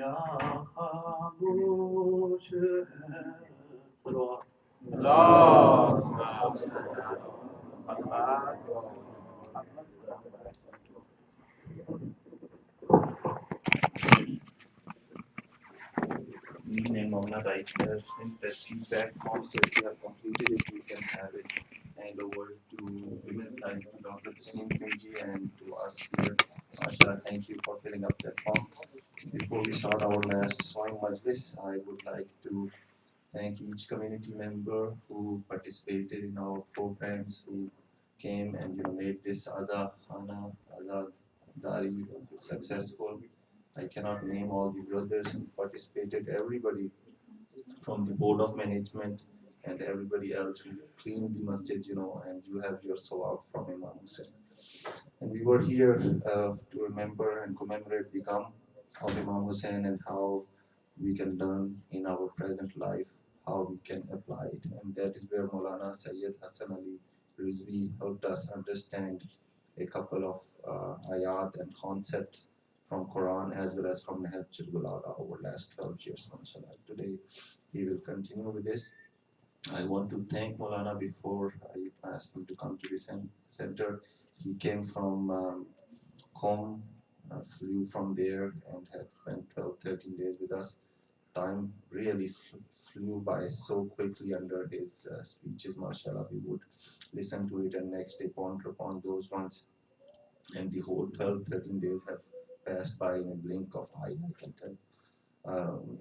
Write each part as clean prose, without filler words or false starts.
दुनिया खामोश है सलवा Name Mohammed I sent that feedback form, so if you have completed it, you can have it hand over to women's side to Dr. Tasneem Khaji and to us here. Mashallah, thank you for filling up that form. Before we start our last sewing majlis, I would like to thank each community member who participated in our programs, who came and made this Azadari successful. I cannot name all the brothers who participated, everybody from the board of management and everybody else who cleaned the masjid, and you have your sawab from Imam Hussain. And we were here to remember and commemorate the gum of Imam Hussain and how we can learn in our present life, how we can apply it. And that is where Maulana Sayyid Hassan Ali Rizvi helped us understand a couple of ayat and concepts from Quran as well as from Nahjul Balagha over last 12 years. Mashallah. Today he will continue with this. I want to thank Maulana before I asked him to come to the center. He came from Qom, flew from there and had spent 12, 13 days with us. Time really flew by so quickly under his speeches, mashallah. We would listen to it and next day ponder upon those ones. And the whole 12, 13 days have passed by in a blink of eye, I can tell.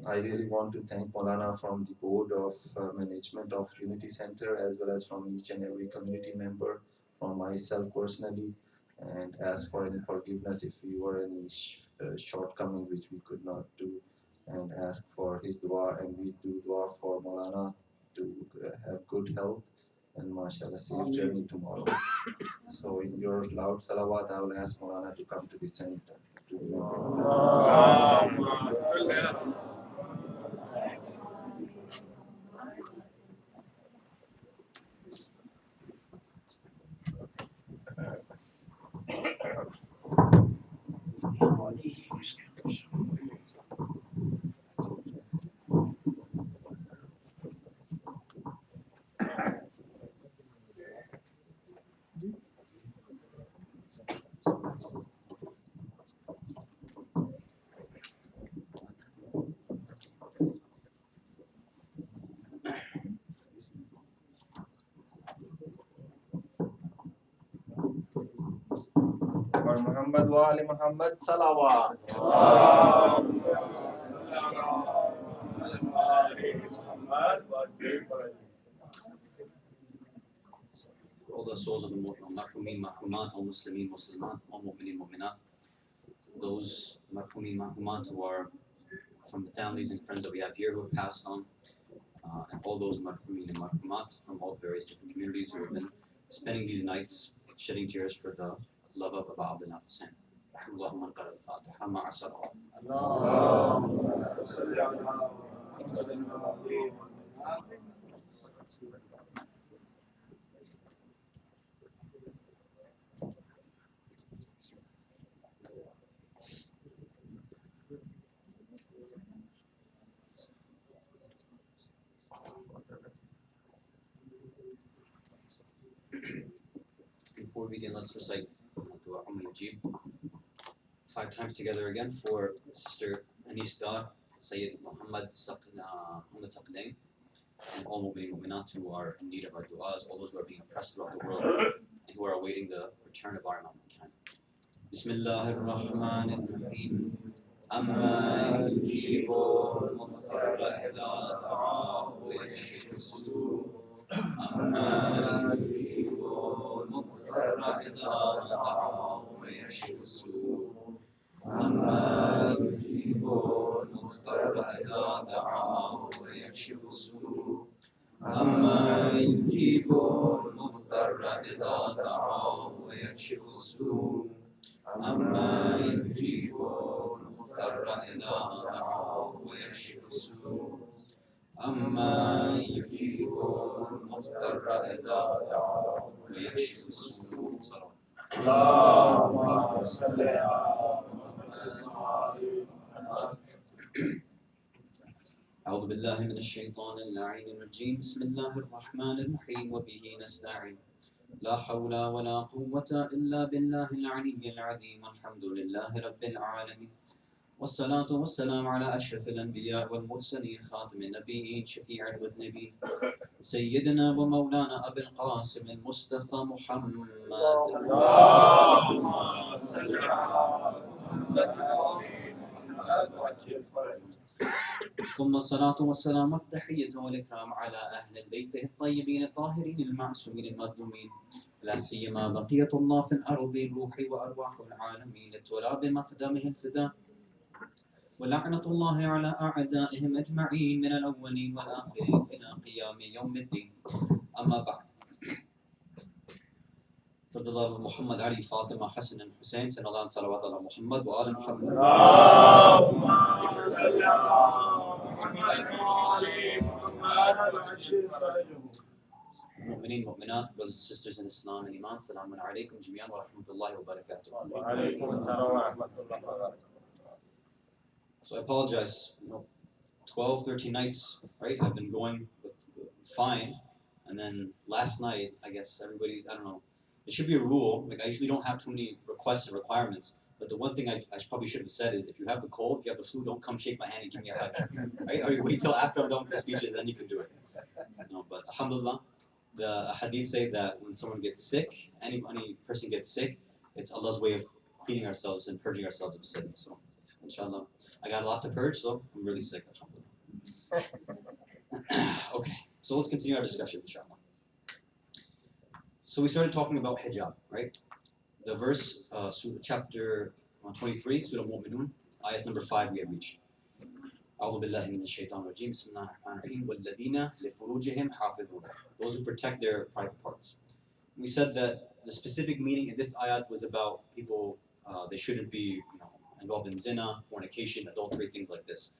I really want to thank Maulana from the board of management of Unity Center as well as from each and every community member, from myself personally, and ask for any forgiveness if we were any shortcoming which we could not do, and ask for his dua, and we do dua for Maulana to have good health and mashallah safe journey tomorrow. So in your loud salawat, I will ask Maulana to come to the center. और मोहम्मद वाले मोहम्मद सलावत all the souls of the marhumin, marhumat, all Muslimin, Muslimat, all mu'minin, mu'minat, those marhumin, marhumat who are from the families and friends that we have here who have passed on, and all those marhumin and marhumat from all various different communities who have been spending these nights shedding tears for the love of Abu Abdullah Hussain. اللهم انقل الفاتحة مع صلوات. Before we begin, let's recite Dua Yajib 5 times together again for Sister Anista, Sayyid Muhammad Saqlain, and all mu'min mu'minat who are in need of our du'as, all those who are being oppressed throughout the world and who are awaiting the return of our Imam Khan. Bismillahir Rahmanir Rahim. Amma yujibu al-muhtarra idha da'ahu wa yakshifu as-su'. Amma yujibu al-muhtarra idha da'ahu wa yakshifu as-su'. أما يجيب المضطر إذا دعاه ويكشف السوء أما يجيب المضطر إذا دعاه ويكشف السوء أما يجيب المضطر إذا دعاه ويكشف السوء أما يجيب المضطر إذا دعاه ويكشف السوء. اللهم صل على أعوذ بالله من الشيطان اللعين الرجيم بسم الله الرحمن الرحيم وبه نستعين لا حول ولا قوة إلا بالله العلي العظيم الحمد لله رب العالمين والصلاة والسلام على أشرف الأنبياء والمرسلين خاتم النبيين شفيع المذنبين سيدنا ومولانا أبي القاسم المصطفى محمد اللهم صل على محمد. ثم الصلاة والسلام والتحية والإكرام على أهل البيت الطيبين الطاهرين المعصومين المظلومين لا سيما بقية الله في الأرض روح وأرواح العالمين التراب مقدمه الفداء ولعنة الله على أعدائهم أجمعين من الأولين والآخرين إلى قيام يوم الدين أما بعد. For the love of Muhammad, Ali, Fatima, Hassan and Hussein, send Allah and salawat ala Muhammad wa ala Muhammad. Mu'mineen, Mu'minat, brothers and sisters in Islam and Iman, Salamun alaykum jami'an wa rahmatullahi wa barakatuh. So I apologize, 12, 13 nights, right? I've been going fine. And then last night, I guess everybody's, I don't know, it should be a rule. Like I usually don't have too many requests and requirements. But the one thing I probably should have said is if you have the cold, if you have the flu, don't come shake my hand and give me a hug. Right? Or you wait till after I'm done with the speeches, then you can do it. No, but alhamdulillah, the hadith say that when someone gets sick, any person gets sick, it's Allah's way of cleaning ourselves and purging ourselves of sin. So inshallah, I got a lot to purge, so I'm really sick, alhamdulillah. Okay, so let's continue our discussion, inshallah. So we started talking about hijab, right? The verse, chapter 23, Surah Mu'minun, ayat number 5 we have reached. أعوذ بالله من الشيطان الرجيم بسم الله الرحمن الرحيم والذين لفروجهم حافظون. Those who protect their private parts. We said that the specific meaning in this ayat was about people, they shouldn't be involved in zina, fornication, adultery, things like this.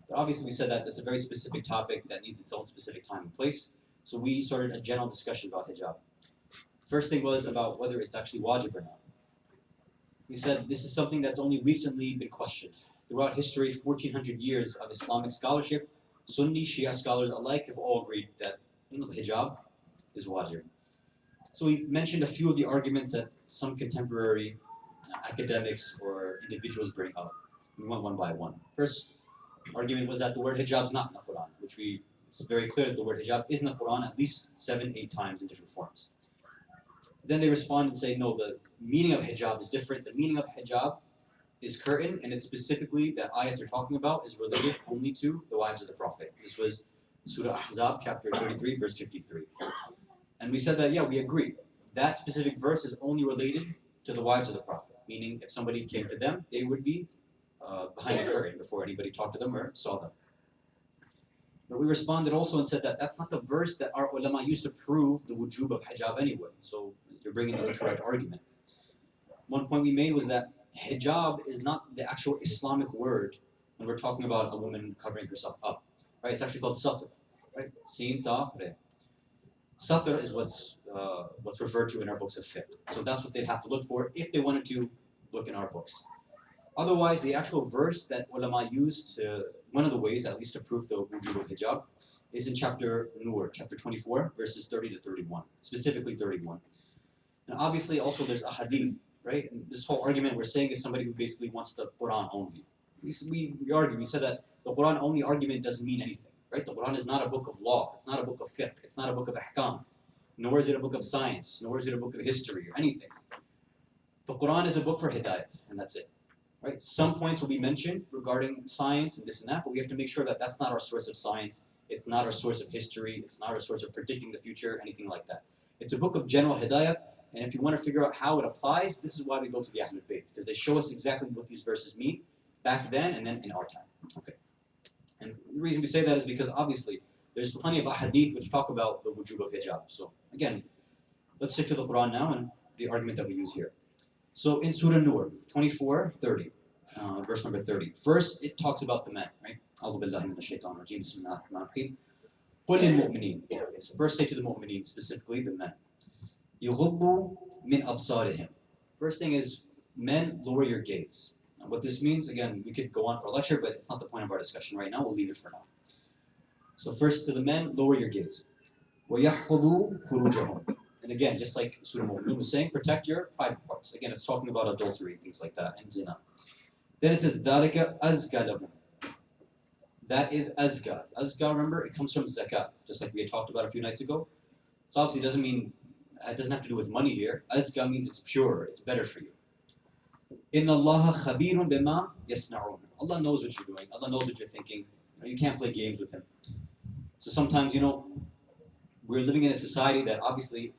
But obviously we said that that's a very specific topic that needs its own specific time and place. So we started a general discussion about hijab. First thing was about whether it's actually wajib or not. We said this is something that's only recently been questioned. Throughout history, 1400 years of Islamic scholarship, Sunni, Shia scholars alike have all agreed that the hijab is wajib. So we mentioned a few of the arguments that some contemporary academics or individuals bring up. We went one by one. First argument was that the word hijab is not in the Quran, which it's very clear that the word hijab is in the Quran at least 7-8 times in different forms. Then they respond and say, no, the meaning of hijab is different. The meaning of hijab is curtain, and it's specifically that ayat you're talking about is related only to the wives of the Prophet. This was Surah Ahzab, chapter 33, verse 53. And we said that, yeah, we agree. That specific verse is only related to the wives of the Prophet, meaning if somebody came to them, they would be behind the curtain before anybody talked to them or saw them. But we responded also and said that that's not the verse that our ulama used to prove the wujub of hijab anyway. So you're bringing an incorrect argument. One point we made was that hijab is not the actual Islamic word when we're talking about a woman covering herself up. Right? It's actually called satr. Right? Sin ta re. Satr is what's referred to in our books of fiqh. So that's what they'd have to look for if they wanted to look in our books. Otherwise, the actual verse that ulama used one of the ways at least to prove the wujub of hijab is in chapter Nur, chapter 24, verses 30 to 31, specifically 31. And obviously also there's a hadith, right? And this whole argument we're saying is somebody who basically wants the Quran only. We said that the Quran only argument doesn't mean anything, right? The Quran is not a book of law, it's not a book of fiqh, it's not a book of ahkam, nor is it a book of science, nor is it a book of history or anything. The Quran is a book for hidayat, and that's it. Right? Some points will be mentioned regarding science and this and that, but we have to make sure that that's not our source of science, it's not our source of history, it's not our source of predicting the future, anything like that. It's a book of general hidayat, and if you want to figure out how it applies, this is why we go to the Ahlul Bayt, because they show us exactly what these verses mean back then and then in our time. Okay. And the reason we say that is because obviously there's plenty of ahadith which talk about the wujub of hijab. So again, let's stick to the Quran now and the argument that we use here. So in Surah Nur, 24:30, verse number 30. First, it talks about the men, right? أعوذ بالله من الشيطان الرجيم بسم الله الرحمن الرحيم. قل للمؤمنين. Okay, so first say to the mu'mineen, specifically the men. يغضوا من أبصارهم. First thing is, men, lower your gaze. Now, what this means, again, we could go on for a lecture, but it's not the point of our discussion right now. We'll leave it for now. So first to the men, lower your gaze. وَيَحْفَظُوا فُرُوجَهُمْ. And again, just like Surah Mu'minun was saying, protect your private parts. Again, it's talking about adultery, things like that, and zina. Then it says, ذَلِكَ أَزْكَى لَهُمْ. That is azka. Azka, remember, it comes from zakat, just like we had talked about a few nights ago. So obviously it doesn't have to do with money here. Azka means it's pure, it's better for you. Inna Allah khabirun bima yasna'un. Allah knows what you're doing. Allah knows what you're thinking. You can't play games with Him. So sometimes, we're living in a society that obviously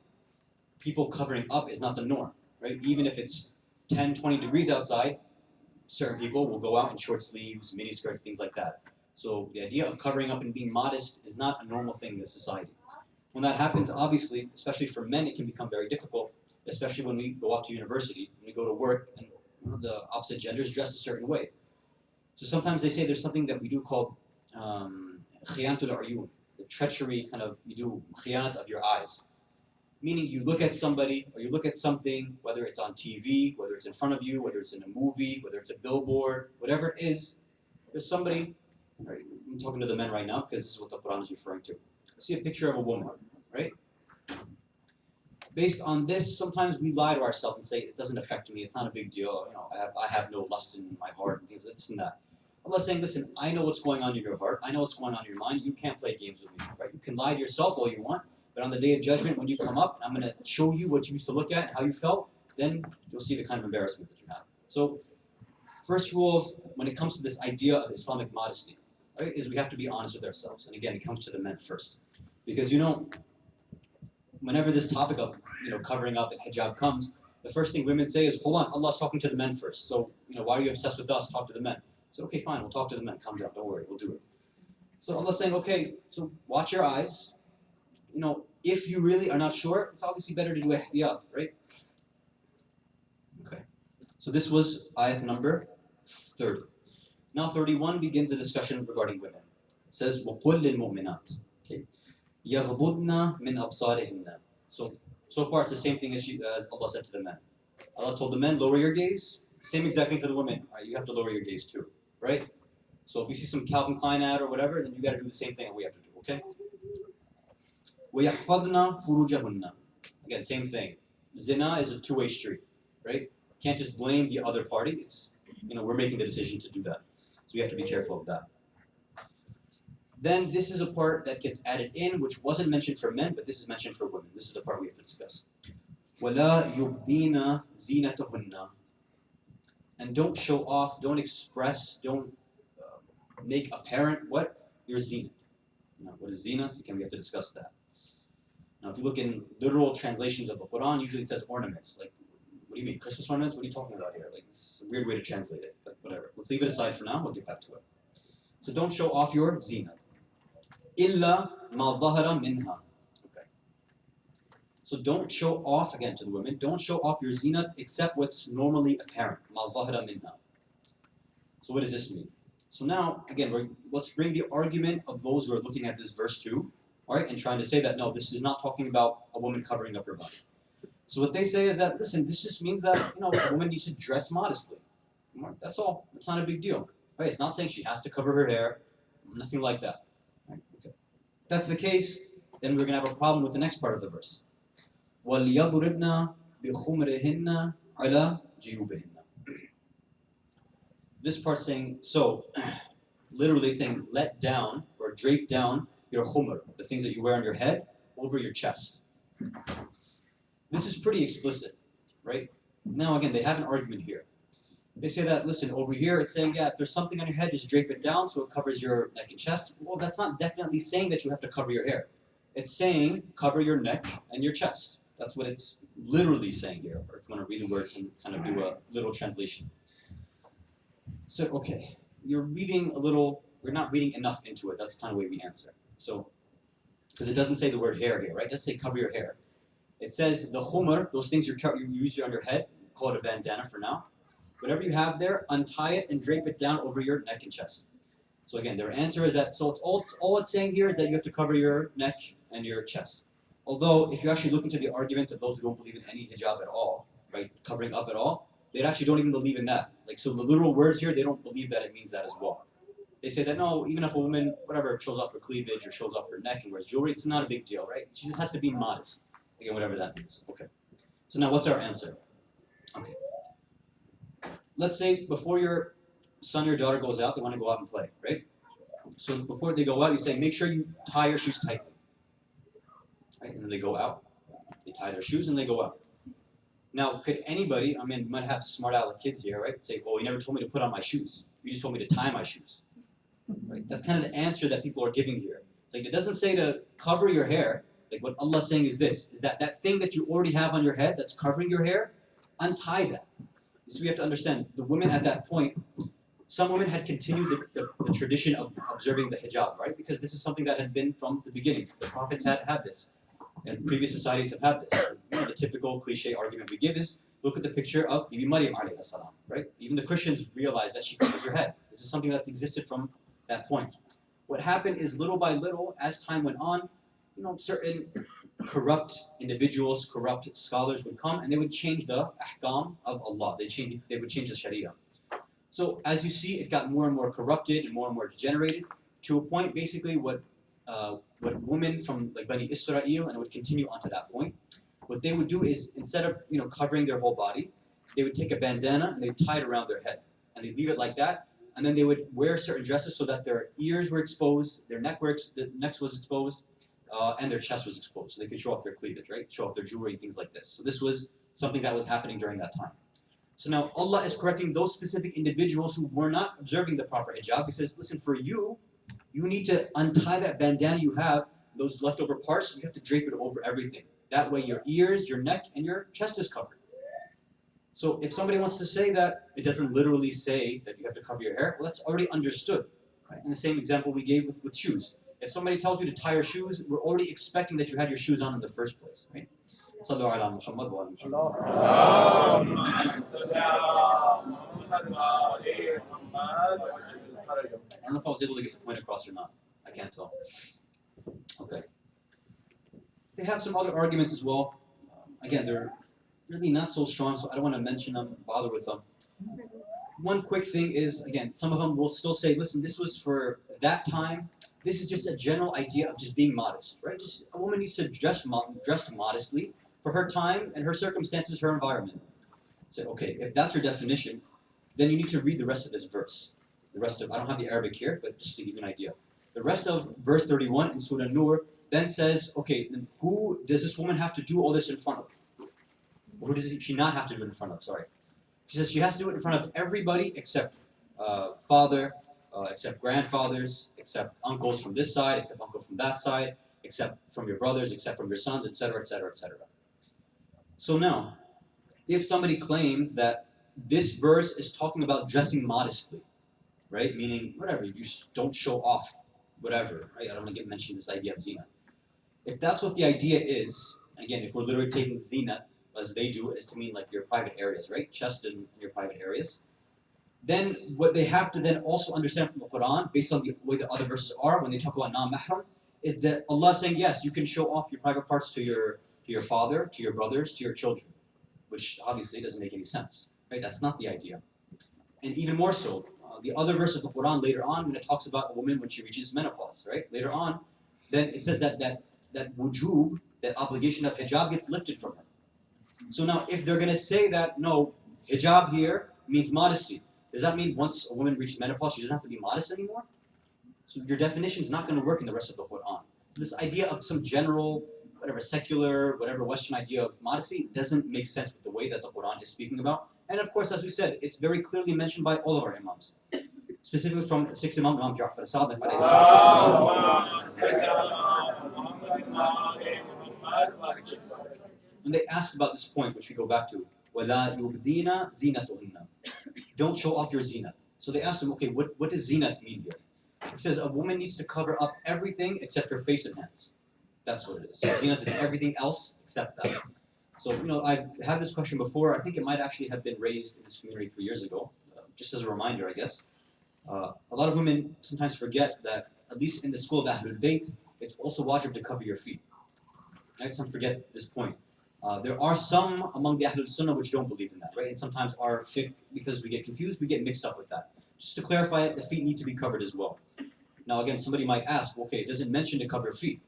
people covering up is not the norm, right? Even if it's 10, 20 degrees outside, certain people will go out in short sleeves, mini skirts, things like that. So the idea of covering up and being modest is not a normal thing in this society. When that happens, obviously, especially for men, it can become very difficult, especially when we go off to university, when we go to work, and the opposite gender is dressed a certain way. So sometimes they say there's something that we do called khiyantul uyun, the treachery kind of, you do khiyanat of your eyes. Meaning you look at somebody or you look at something, whether it's on TV, whether it's in front of you, whether it's in a movie, whether it's a billboard, whatever it is, there's somebody, right, I'm talking to the men right now because this is what the Quran is referring to. See a picture of a woman, right? Based on this, sometimes we lie to ourselves and say, it doesn't affect me, it's not a big deal, I have no lust in my heart, and things like this and that. Allah saying, listen, I know what's going on in your heart, I know what's going on in your mind, you can't play games with me, right? You can lie to yourself all you want, but on the day of judgment, when you come up, I'm going to show you what you used to look at and how you felt, then you'll see the kind of embarrassment that you have. So, first rule when it comes to this idea of Islamic modesty, right, is we have to be honest with ourselves. And again, it comes to the men first. Because, whenever this topic of, covering up and hijab comes, the first thing women say is, hold on, Allah's talking to the men first. So, why are you obsessed with us? Talk to the men. So, okay, fine, we'll talk to the men. Calm down, don't worry, we'll do it. So Allah's saying, okay, so watch your eyes. If you really are not sure, it's obviously better to do ihtiyat, right? Okay. So this was ayat number 30. Now 31 begins a discussion regarding women. It says, وَقُلْ لِلْمُؤْمِنَاتِ. Okay. يَغْضُضْنَ مِنْ أَبْصَارِهِنَّ. So far it's the same thing as Allah said to the men. Allah told the men, lower your gaze. Same exact thing for the women. Right, you have to lower your gaze too, right? So if you see some Calvin Klein ad or whatever, then you got to do the same thing that we have to do, okay? وَيَحْفَظْنَ فُرُوجَهُنَّ. Again, same thing. Zina is a two-way street, right? Can't just blame the other party. It's, we're making the decision to do that. So we have to be careful of that. Then this is a part that gets added in, which wasn't mentioned for men, but this is mentioned for women. This is the part we have to discuss. وَلَا يُبْدِينَ زِينَتَهُنَّ. And don't show off, don't express, don't make apparent what? Your zinat. Now, what is zinat? Again, we have to discuss that. Now, if you look in literal translations of the Quran, usually it says ornaments. Like, what do you mean? Christmas ornaments? What are you talking about here? Like, it's a weird way to translate it, but whatever. Let's leave it aside for now. We'll get back to it. So don't show off your zinat. إِلَّا مَا ظَهَرَ مِنْهَا. Okay. So don't show off, again to the women, don't show off your zinat except what's normally apparent. مَا ظَهَرَ مِنْهَا. So what does this mean? So now, again, let's bring the argument of those who are looking at this verse too, all right, and trying to say that, no, this is not talking about a woman covering up her body. So what they say is that, listen, this just means that, a woman needs to dress modestly. That's all. It's not a big deal. Right? It's not saying she has to cover her hair, nothing like that. Right? Okay. If that's the case, then we're going to have a problem with the next part of the verse. وَلْيَضْرِبْنَ بِخُمْرِهِنَّ عَلَى جِيُوبِهِنَّ. This part saying, so, literally it's saying, let down or drape down your khumr, the things that you wear on your head, over your chest. This is pretty explicit, right? Now again, they have an argument here. They say that, listen, over here it's saying, yeah, if there's something on your head, just drape it down so it covers your neck and chest. Well, that's not definitely saying that you have to cover your hair. It's saying cover your neck and your chest. That's what it's literally saying here, or if you want to read the words and kind of do a literal translation. So, okay, you're not reading enough into it. That's kind of the way we answer. So, because it doesn't say the word hair here, right? It doesn't say cover your hair. It says the khumr, those things you use on your head, call it a bandana for now. Whatever you have there, untie it and drape it down over your neck and chest. So again, their answer is that, so all it's saying here is that you have to cover your neck and your chest. Although, if you actually look into the arguments of those who don't believe in any hijab at all, right, covering up at all, they actually don't even believe in that. Like, so the literal words here, they don't believe that it means that as well. They say that no, even if a woman, whatever, shows off her cleavage or shows off her neck and wears jewelry, it's not a big deal, right? She just has to be modest. Again, whatever that means. Okay. So now what's our answer? Okay. Let's say before your son or daughter goes out, they want to go out and play, right? So before they go out, you say, make sure you tie your shoes tightly. Right? And then they go out. They tie their shoes and they go out. Now, could anybody, I mean, you might have smart aleck kids here, right? Say, oh, you never told me to put on my shoes. You just told me to tie my shoes. Right? That's kind of the answer that people are giving here. It's like, it doesn't say to cover your hair. Like what Allah is saying is this, is that that thing that you already have on your head that's covering your hair, untie that. So we have to understand, the women at that point, some women had continued the tradition of observing the hijab, right? Because this is something that had been from the beginning. The prophets had this, and previous societies have had this. You know, the typical cliche argument we give is, look at the picture of Bibi Maryam alayhi salam, right? Even the Christians realize that she covers her head. This is something that's existed from that point. What happened is little by little, as time went on, you know, certain corrupt individuals, corrupt scholars would come and they would change the ahkam of Allah. They would change the Sharia. So as you see, it got more and more corrupted and more degenerated to a point basically what women from like Bani Israel, and it would continue on to that point, what they would do is instead of covering their whole body, they would take a bandana and they'd tie it around their head and they'd leave it like that, and then they would wear certain dresses so that their ears were exposed, their neck was exposed, and their chest was exposed, so they could show off their cleavage, right? Show off their jewelry and things like this. So this was something that was happening during that time. So now Allah is correcting those specific individuals who were not observing the proper hijab. He says, listen, for you, you need to untie that bandana you have, those leftover parts, you have to drape it over everything. That way your ears, your neck, and your chest is covered. So if somebody wants to say that it doesn't literally say that you have to cover your hair, well, that's already understood. Right? In the same example we gave with shoes. If somebody tells you to tie your shoes, we're already expecting that you had your shoes on in the first place, right? Sallu ala Muhammad wa ala Muhammad. I don't know if I was able to get the point across or not. I can't tell. Okay. They have some other arguments as well. Again, they're really not so strong, so I don't want to mention them, bother with them. One quick thing is, again, some of them will still say, listen, this was for that time. This is just a general idea of just being modest, right? Just a woman needs to dress modestly for her time and her circumstances, her environment. So, okay, if that's your definition, then you need to read the rest of this verse. The rest of, I don't have the Arabic here, but just to give you an idea. The rest of verse 31 in Surah Nur then says, okay, then who does this woman have to do all this in front of? Or who does she not have to do it in front of? Sorry. She says she has to do it in front of everybody except father, except grandfathers, except uncles from this side, except uncle from that side, except from your brothers, except from your sons, etc., etc., etc. So now, if somebody claims that this verse is talking about dressing modestly, right? Meaning, whatever, you just don't show off, whatever, right? I don't want to mention this idea of zina. If that's what the idea is, again, if we're literally taking zinat, as they do, is to mean like your private areas, right? Chest and your private areas. Then what they have to then also understand from the Quran, based on the way the other verses are, when they talk about non-mahram, is that Allah is saying, yes, you can show off your private parts to your father, to your brothers, to your children, which obviously doesn't make any sense, right? That's not the idea. And even more so, the other verse of the Quran later on, when it talks about a woman when she reaches menopause, right? Later on, then it says that wujub, that obligation of hijab gets lifted from her. So now, if they're going to say that, no, hijab here means modesty, does that mean once a woman reaches menopause, she doesn't have to be modest anymore? So your definition is not going to work in the rest of the Quran. So this idea of some general, whatever secular, whatever Western idea of modesty doesn't make sense with the way that the Quran is speaking about. And of course, as we said, it's very clearly mentioned by all of our imams. Specifically from 6th Imam, Imam Ja'far as-Sadiq. When they asked about this point, which we go back to, وَلَا يُبْدِينَ زِينَتُهُنَّ. Don't show off your zinat. So they asked him, okay, what does zinat mean here? He says a woman needs to cover up everything except her face and hands. That's what it is. So zinat is everything else except that. So, I've had this question before. I think it might actually have been raised in this community 3 years ago, just as a reminder, I guess. A lot of women sometimes forget that, at least in the school of Ahlul Bayt, it's also wajib to cover your feet. Right? Some forget this point. There are some among the Ahlul Sunnah which don't believe in that, right? And sometimes our fiqh, because we get confused, we get mixed up with that. Just to clarify it, the feet need to be covered as well. Now again, somebody might ask, okay, it doesn't mention to cover feet.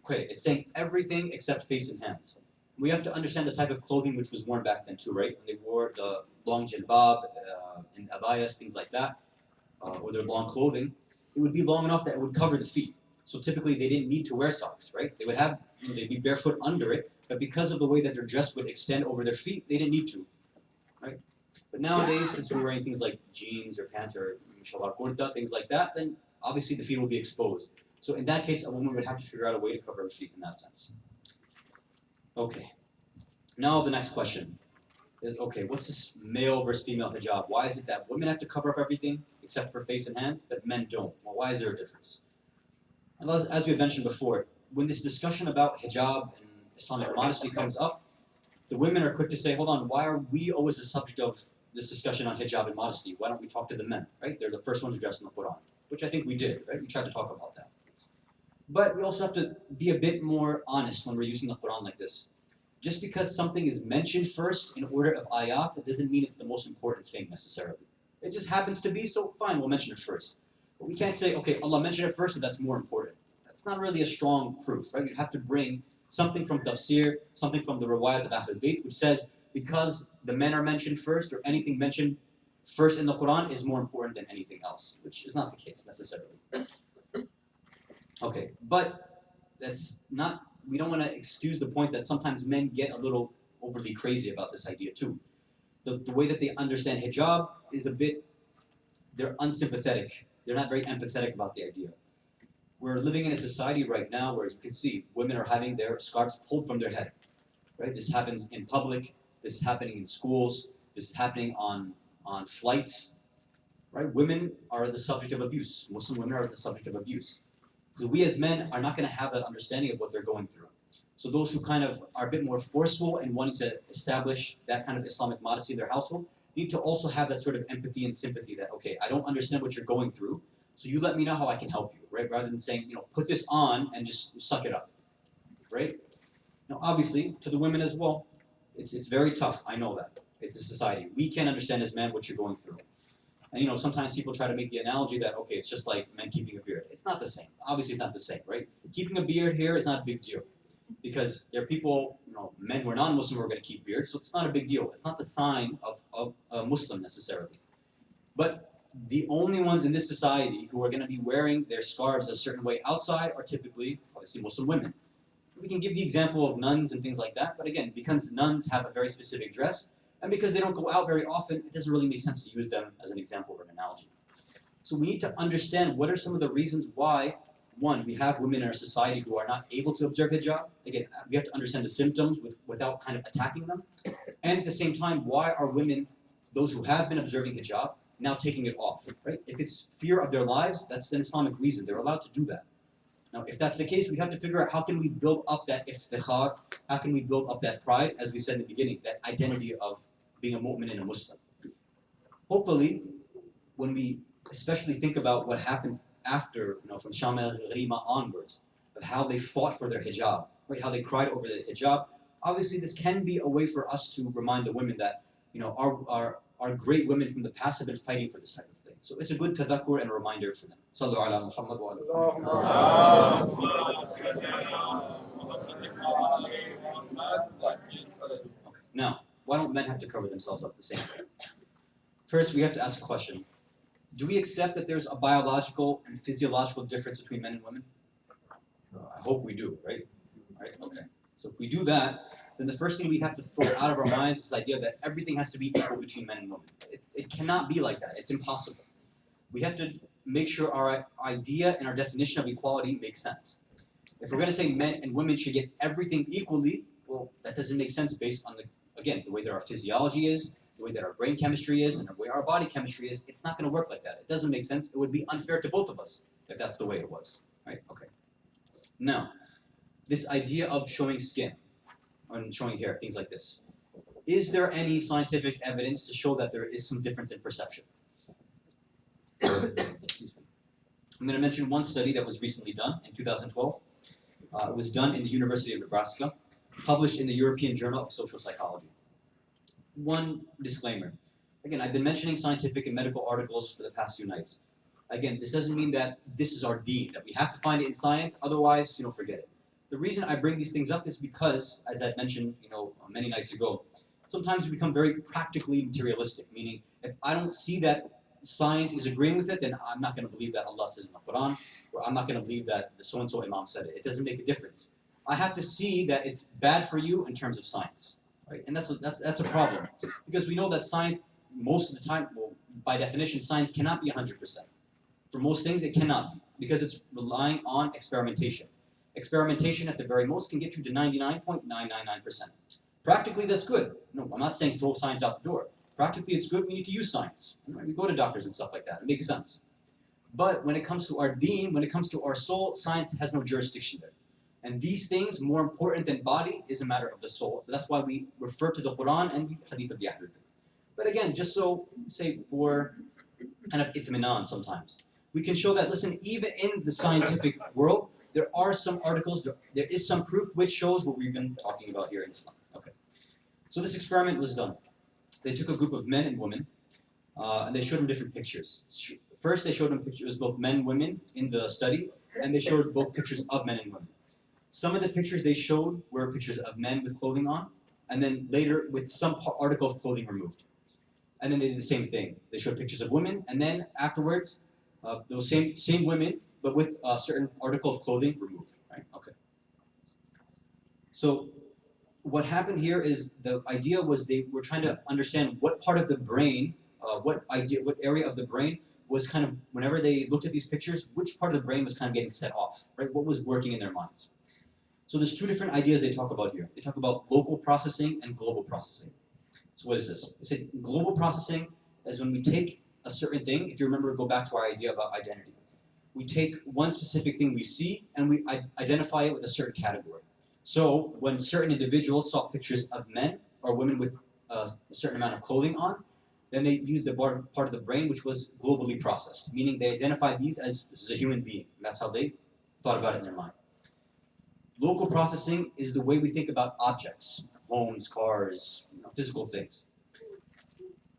Okay, it's saying everything except face and hands. We have to understand the type of clothing which was worn back then too, right? When they wore the long jilbab and abayas, things like that, or their long clothing, it would be long enough that it would cover the feet. So typically they didn't need to wear socks, right? They would have, they'd be barefoot under it, but because of the way that their dress would extend over their feet, they didn't need to, right? But nowadays, since we're wearing things like jeans or pants or shalwar kurta, things like that, then obviously the feet will be exposed. So in that case, a woman would have to figure out a way to cover her feet in that sense. Okay. Now the next question is, okay, what's this male versus female hijab? Why is it that women have to cover up everything except for face and hands, but men don't? Well, why is there a difference? And as we had mentioned before, when this discussion about hijab and Islamic modesty comes up, the women are quick to say, hold on, why are we always the subject of this discussion on hijab and modesty? Why don't we talk to the men, right? They're the first ones dressed in the Quran, which I think we did, right? We tried to talk about that. But we also have to be a bit more honest when we're using the Quran like this. Just because something is mentioned first in order of ayat, that doesn't mean it's the most important thing necessarily. It just happens to be, so fine, we'll mention it first. But we can't say, okay, Allah mentioned it first, so that's more important. That's not really a strong proof, right? You have to bring something from tafsir, something from the riwayat of Ahlul Bayt, which says because the men are mentioned first, or anything mentioned first in the Quran is more important than anything else, which is not the case necessarily. Okay, but that's not, we don't want to excuse the point that sometimes men get a little overly crazy about this idea too. The way that they understand hijab is a bit, they're unsympathetic. They're not very empathetic about the idea. We're living in a society right now where you can see women are having their scarves pulled from their head, right? This happens in public, this is happening in schools, this is happening on flights, right? Women are the subject of abuse. Muslim women are the subject of abuse. So we as men are not going to have that understanding of what they're going through. So those who kind of are a bit more forceful and wanting to establish that kind of Islamic modesty in their household need to also have that sort of empathy and sympathy that, okay, I don't understand what you're going through, so you let me know how I can help you, right? Rather than saying, you know, put this on and just suck it up, right? Now, obviously, to the women as well, it's very tough. I know that. It's a society. We can't understand as men what you're going through. And you know, sometimes people try to make the analogy that, okay, it's just like men keeping a beard. It's not the same. Obviously, it's not the same, right? Keeping a beard here is not a big deal. Because there are people, you know, men who are non-Muslim who are going to keep beards, so it's not a big deal. It's not the sign of a Muslim necessarily. But the only ones in this society who are going to be wearing their scarves a certain way outside are typically, obviously, Muslim women. We can give the example of nuns and things like that, but again, because nuns have a very specific dress, and because they don't go out very often, it doesn't really make sense to use them as an example or an analogy. So we need to understand what are some of the reasons why, one, we have women in our society who are not able to observe hijab. Again, we have to understand the symptoms without kind of attacking them. And at the same time, why are women, those who have been observing hijab, now taking it off, right? If it's fear of their lives, that's an Islamic reason. They're allowed to do that. Now, if that's the case, we have to figure out how can we build up that iftikhar, how can we build up that pride, as we said in the beginning, that identity of being a mu'min and a Muslim. Hopefully, when we especially think about what happened after, you know, from Sham al-Gharima onwards, of how they fought for their hijab, right? How they cried over the hijab. Obviously, this can be a way for us to remind the women that, you know, our great women from the past have been fighting for this type of thing. So it's a good tadakkur and a reminder for them. Sallu ala Muhammad wa ala Okay. Now, why don't men have to cover themselves up the same way? First, we have to ask a question. Do we accept that there's a biological and physiological difference between men and women? I hope we do, right? Right? Okay. So if we do that, then the first thing we have to throw out of our minds is this idea that everything has to be equal between men and women. It cannot be like that. It's impossible. We have to make sure our idea and our definition of equality makes sense. If we're going to say men and women should get everything equally, well, that doesn't make sense based on, the way that our physiology is, the way that our brain chemistry is, and the way our body chemistry is. It's not going to work like that. It doesn't make sense. It would be unfair to both of us if that's the way it was. Right? Okay. Now, this idea of showing skin and showing hair, things like this. Is there any scientific evidence to show that there is some difference in perception? Excuse me. I'm going to mention one study that was recently done in 2012. It was done in the University of Nebraska, published in the European Journal of Social Psychology. One disclaimer. Again, I've been mentioning scientific and medical articles for the past few nights. Again, this doesn't mean that this is our deen, that we have to find it in science, otherwise, forget it. The reason I bring these things up is because, as I mentioned, many nights ago, sometimes we become very practically materialistic, meaning if I don't see that science is agreeing with it, then I'm not going to believe that Allah says in the Quran, or I'm not going to believe that the so-and-so imam said it. It doesn't make a difference. I have to see that it's bad for you in terms of science, right? And that's a problem, because we know that science, most of the time, well, by definition, science cannot be 100%. For most things, it cannot be, because it's relying on experimentation. Experimentation, at the very most, can get you to 99.999%. Practically, that's good. No, I'm not saying throw science out the door. Practically, it's good. We need to use science. We go to doctors and stuff like that. It makes sense. But when it comes to our deen, when it comes to our soul, science has no jurisdiction there. And these things, more important than body, is a matter of the soul. So that's why we refer to the Quran and the Hadith of the Ahlul Bayt. But again, just so, say, for kind of itminan sometimes, we can show that, listen, even in the scientific world, there are some articles, there is some proof which shows what we've been talking about here in Islam. Okay. So this experiment was done. They took a group of men and women, and they showed them different pictures. First, they showed them pictures, both men and women, in the study, and they showed both pictures of men and women. Some of the pictures they showed were pictures of men with clothing on, and then later with some article of clothing removed. And then they did the same thing. They showed pictures of women, and then afterwards, those same women, but with a certain article of clothing removed. Right? Okay. So what happened here is the idea was they were trying to understand what part of the brain, what area of the brain was kind of, whenever they looked at these pictures, which part of the brain was kind of getting set off, right? What was working in their minds? So there's two different ideas they talk about here. They talk about local processing and global processing. So what is this? They say global processing is when we take a certain thing. If you remember, go back to our idea about identity. We take one specific thing we see and we identify it with a certain category. So when certain individuals saw pictures of men or women with a certain amount of clothing on, then they used the part of the brain which was globally processed, meaning they identified these as this is a human being. And that's how they thought about it in their mind. Local processing is the way we think about objects, homes, cars, physical things.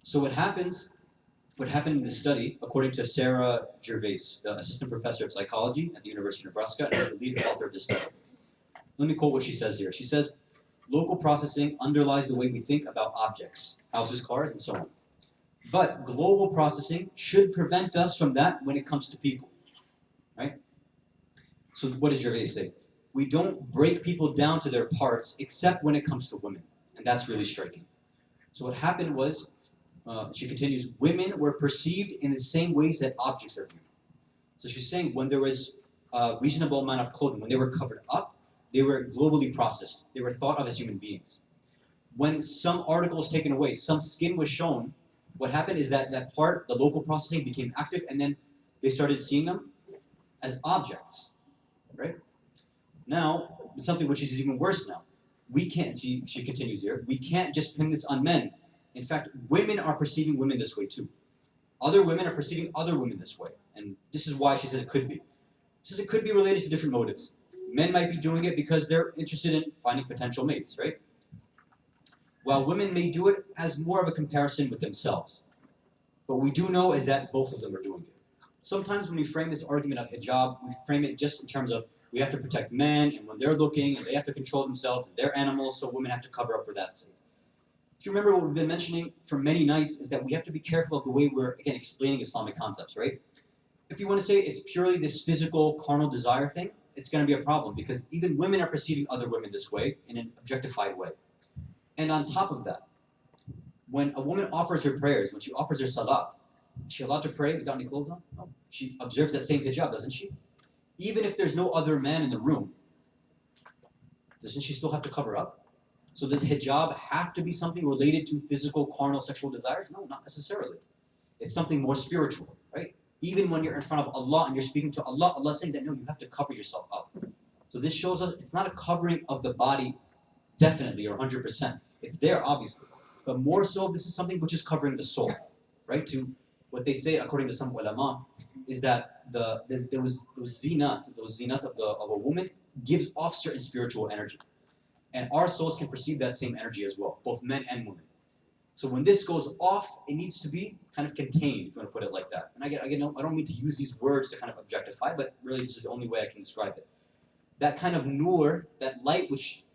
So what happened in this study, according to Sarah Gervais, the assistant professor of psychology at the University of Nebraska, and the lead author of this study. Let me quote what she says here. She says, local processing underlies the way we think about objects, houses, cars, and so on. But global processing should prevent us from that when it comes to people, right? So what does Gervais say? We don't break people down to their parts except when it comes to women. And that's really striking. So what happened was, she continues, women were perceived in the same ways that objects are viewed. So she's saying when there was a reasonable amount of clothing, when they were covered up, they were globally processed. They were thought of as human beings. When some article was taken away, some skin was shown, what happened is that part, the local processing became active, and then they started seeing them as objects, right? Now, something which is even worse now. We can't, she continues here, we can't just pin this on men. In fact, women are perceiving women this way too. Other women are perceiving other women this way. And this is why she says it could be. She says it could be related to different motives. Men might be doing it because they're interested in finding potential mates, right? While women may do it as more of a comparison with themselves. What we do know is that both of them are doing it. Sometimes when we frame this argument of hijab, we frame it just in terms of we have to protect men, and when they're looking, and they have to control themselves, and they're animals, so women have to cover up for that sake. If you remember what we've been mentioning for many nights is that we have to be careful of the way we're, again, explaining Islamic concepts, right? If you want to say it's purely this physical, carnal desire thing, it's going to be a problem, because even women are perceiving other women this way, in an objectified way. And on top of that, when a woman offers her prayers, when she offers her salat, is she allowed to pray without any clothes on? No. She observes that same hijab, doesn't she? Even if there's no other man in the room, doesn't she still have to cover up? So does hijab have to be something related to physical, carnal, sexual desires? No, not necessarily. It's something more spiritual, right? Even when you're in front of Allah and you're speaking to Allah, Allah's saying that no, you have to cover yourself up. So this shows us it's not a covering of the body, definitely, or 100%. It's there, obviously. But more so, this is something which is covering the soul, right? To what they say, according to some ulama, is that those zinat of a woman gives off certain spiritual energy. And our souls can perceive that same energy as well, both men and women. So when this goes off, it needs to be kind of contained, if you want to put it like that. And I don't mean to use these words to kind of objectify, but really this is the only way I can describe it. That kind of nur, that light which,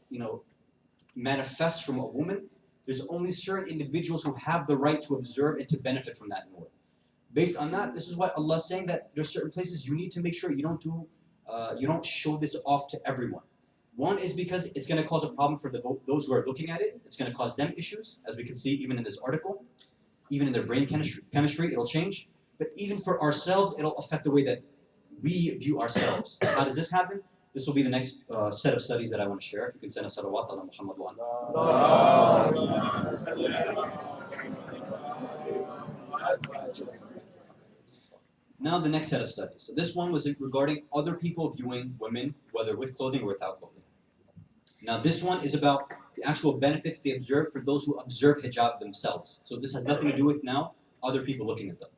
manifests from a woman, there's only certain individuals who have the right to observe and to benefit from that nur. Based on that, this is why Allah is saying that there's certain places you need to make sure you don't show this off to everyone. One is because it's going to cause a problem for those who are looking at it. It's going to cause them issues, as we can see even in this article. Even in their brain chemistry, it'll change. But even for ourselves, it'll affect the way that we view ourselves. How does this happen? This will be the next set of studies that I want to share. If you can send a salawat ala Muhammad wa Now the next set of studies. So this one was regarding other people viewing women, whether with clothing or without clothing. Now this one is about the actual benefits they observe for those who observe hijab themselves. So this has nothing to do with now other people looking at them.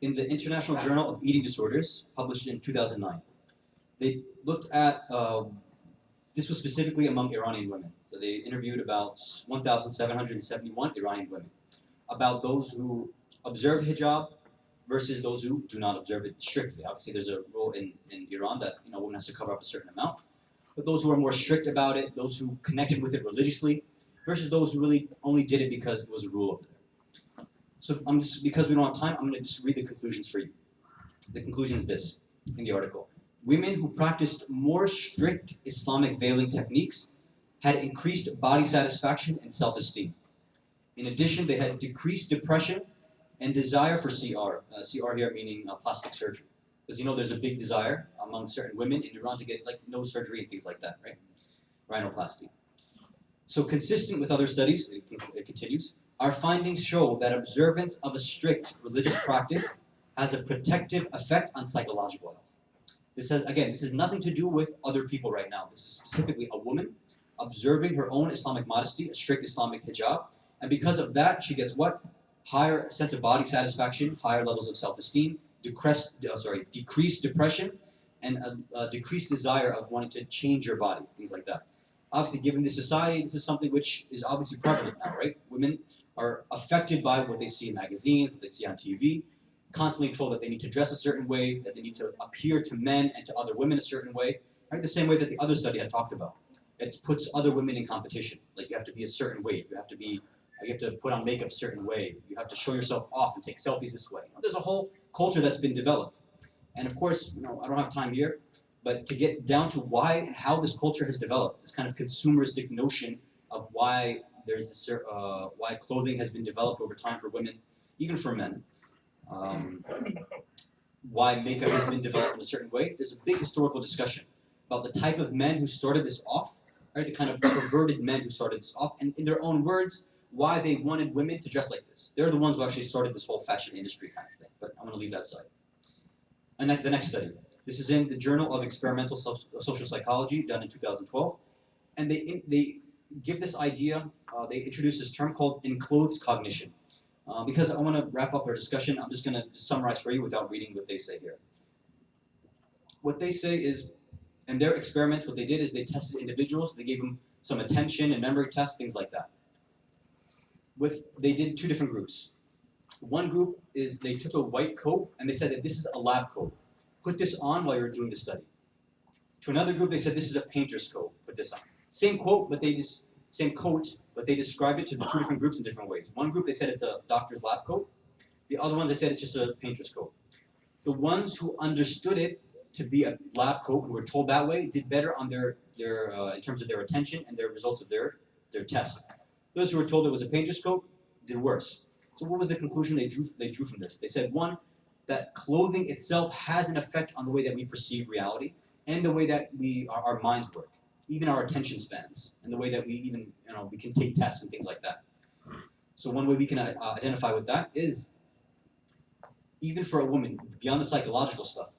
In the International Journal of Eating Disorders, published in 2009, they looked at, this was specifically among Iranian women. So they interviewed about 1,771 Iranian women about those who observe hijab versus those who do not observe it strictly. Obviously, there's a rule in Iran that a woman has to cover up a certain amount. But those who are more strict about it, those who connected with it religiously, versus those who really only did it because it was a rule over there. So because we don't have time, I'm going to just read the conclusions for you. The conclusion is this in the article. Women who practiced more strict Islamic veiling techniques had increased body satisfaction and self-esteem. In addition, they had decreased depression and desire for CR. CR here meaning plastic surgery. Because there's a big desire among certain women in Iran to get nose surgery and things like that, right? Rhinoplasty. So consistent with other studies, it continues, our findings show that observance of a strict religious practice has a protective effect on psychological health. This has nothing to do with other people right now. This is specifically a woman observing her own Islamic modesty, a strict Islamic hijab, and because of that, she gets what? Higher sense of body satisfaction, higher levels of self-esteem, decreased depression, and a decreased desire of wanting to change your body, things like that. Obviously, given this society, this is something which is obviously prevalent now, right? Women are affected by what they see in magazines, what they see on TV, constantly told that they need to dress a certain way, that they need to appear to men and to other women a certain way, right? The same way that the other study I talked about. It puts other women in competition. Like you have to be a certain weight, you have to put on makeup a certain way, you have to show yourself off and take selfies this way. There's a whole culture that's been developed. And of course, I don't have time here, but to get down to why and how this culture has developed, this kind of consumeristic notion of why there's this, why clothing has been developed over time for women, even for men, why makeup has been developed in a certain way. There's a big historical discussion about the type of men who started this off, right? The kind of perverted men who started this off, and in their own words, why they wanted women to dress like this. They're the ones who actually started this whole fashion industry kind of thing, but I'm going to leave that aside. And the next study. This is in the Journal of Experimental Social Psychology, done in 2012. And they give this idea, they introduce this term called enclothed cognition. Because I want to wrap up our discussion, I'm just going to summarize for you without reading what they say here. What they say is, in their experiments, what they did is they tested individuals, they gave them some attention and memory tests, things like that. They did two different groups. One group is they took a white coat and they said that this is a lab coat. Put this on while you're doing the study. To another group, they said this is a painter's coat. Put this on. Same coat, but they described it to the two different groups in different ways. One group, they said it's a doctor's lab coat. The other ones, they said it's just a painter's coat. The ones who understood it to be a lab coat, who were told that way, did better on their in terms of their attention and their results of their test. Those who were told it was a painter's coat did worse. So what was the conclusion they drew from this? They said, one, that clothing itself has an effect on the way that we perceive reality and the way that our minds work, even our attention spans, and the way that we even, we can take tests and things like that. So one way we can identify with that is, even for a woman, beyond the psychological stuff,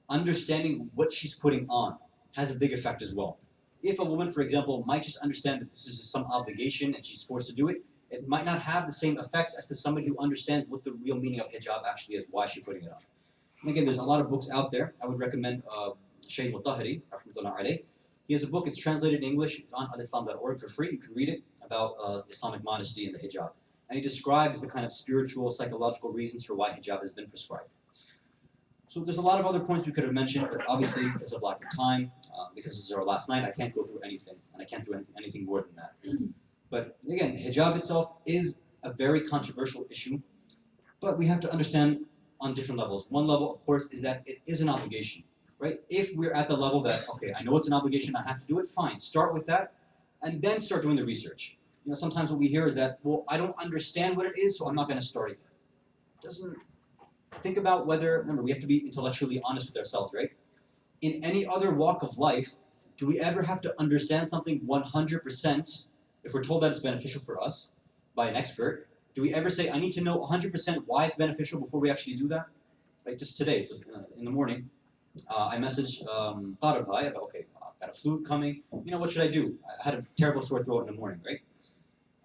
understanding what she's putting on has a big effect as well. If a woman, for example, might just understand that this is some obligation and she's forced to do it, it might not have the same effects as to somebody who understands what the real meaning of hijab actually is, why she's putting it on. And again, there's a lot of books out there. I would recommend Shaykh Mutahari, rahmatullah alayh. He has a book, it's translated in English, it's on alislam.org for free, you can read it, about Islamic modesty and the hijab. and he describes the kind of spiritual, psychological reasons for why hijab has been prescribed. So there's a lot of other points we could have mentioned, but obviously because of lack of time, because this is our last night, I can't go through anything, and I can't do anything more than that. But again, hijab itself is a very controversial issue, but we have to understand on different levels. One level, of course, is that it is an obligation, right? If we're at the level that, okay, I know it's an obligation, I have to do it, fine. Start with that, and then start doing the research. You know, sometimes what we hear is that, well, I don't understand what it is, so I'm not going to start it. Doesn't think about whether, remember, we have to be intellectually honest with ourselves, right? In any other walk of life, do we ever have to understand something 100% if we're told that it's beneficial for us by an expert? Do we ever say, I need to know 100% why it's beneficial before we actually do that? Like just today, in the morning, I messaged Qarabhai about, okay, I've got a flu coming. You know, what should I do? I had a terrible sore throat in the morning, right?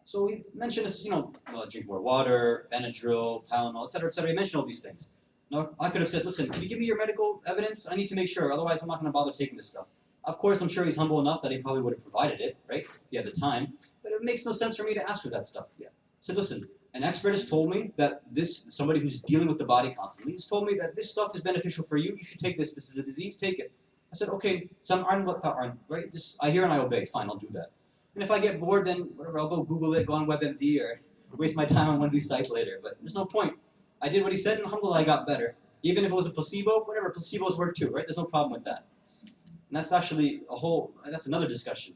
So he mentioned this, you know, drink more water, Benadryl, Tylenol, etc. He mentioned all these things. Now, I could have said, listen, can you give me your medical evidence? I need to make sure, otherwise I'm not going to bother taking this stuff. Of course, I'm sure he's humble enough that he probably would have provided it, right, if he had the time. But it makes no sense for me to ask for that stuff yet. I said, listen, an expert has told me that somebody who's dealing with the body constantly, has told me that this stuff is beneficial for you. You should take this. This is a disease. Take it. I said, okay, sam'an wa ta'an, right? Just I hear and I obey. Fine, I'll do that. And if I get bored, then whatever, I'll go Google it, go on WebMD, or waste my time on one of these sites later. But there's no point. I did what he said, and alhamdulillah, I got better. Even if it was a placebo, whatever, placebos work too, right? There's no problem with that. And that's actually that's another discussion.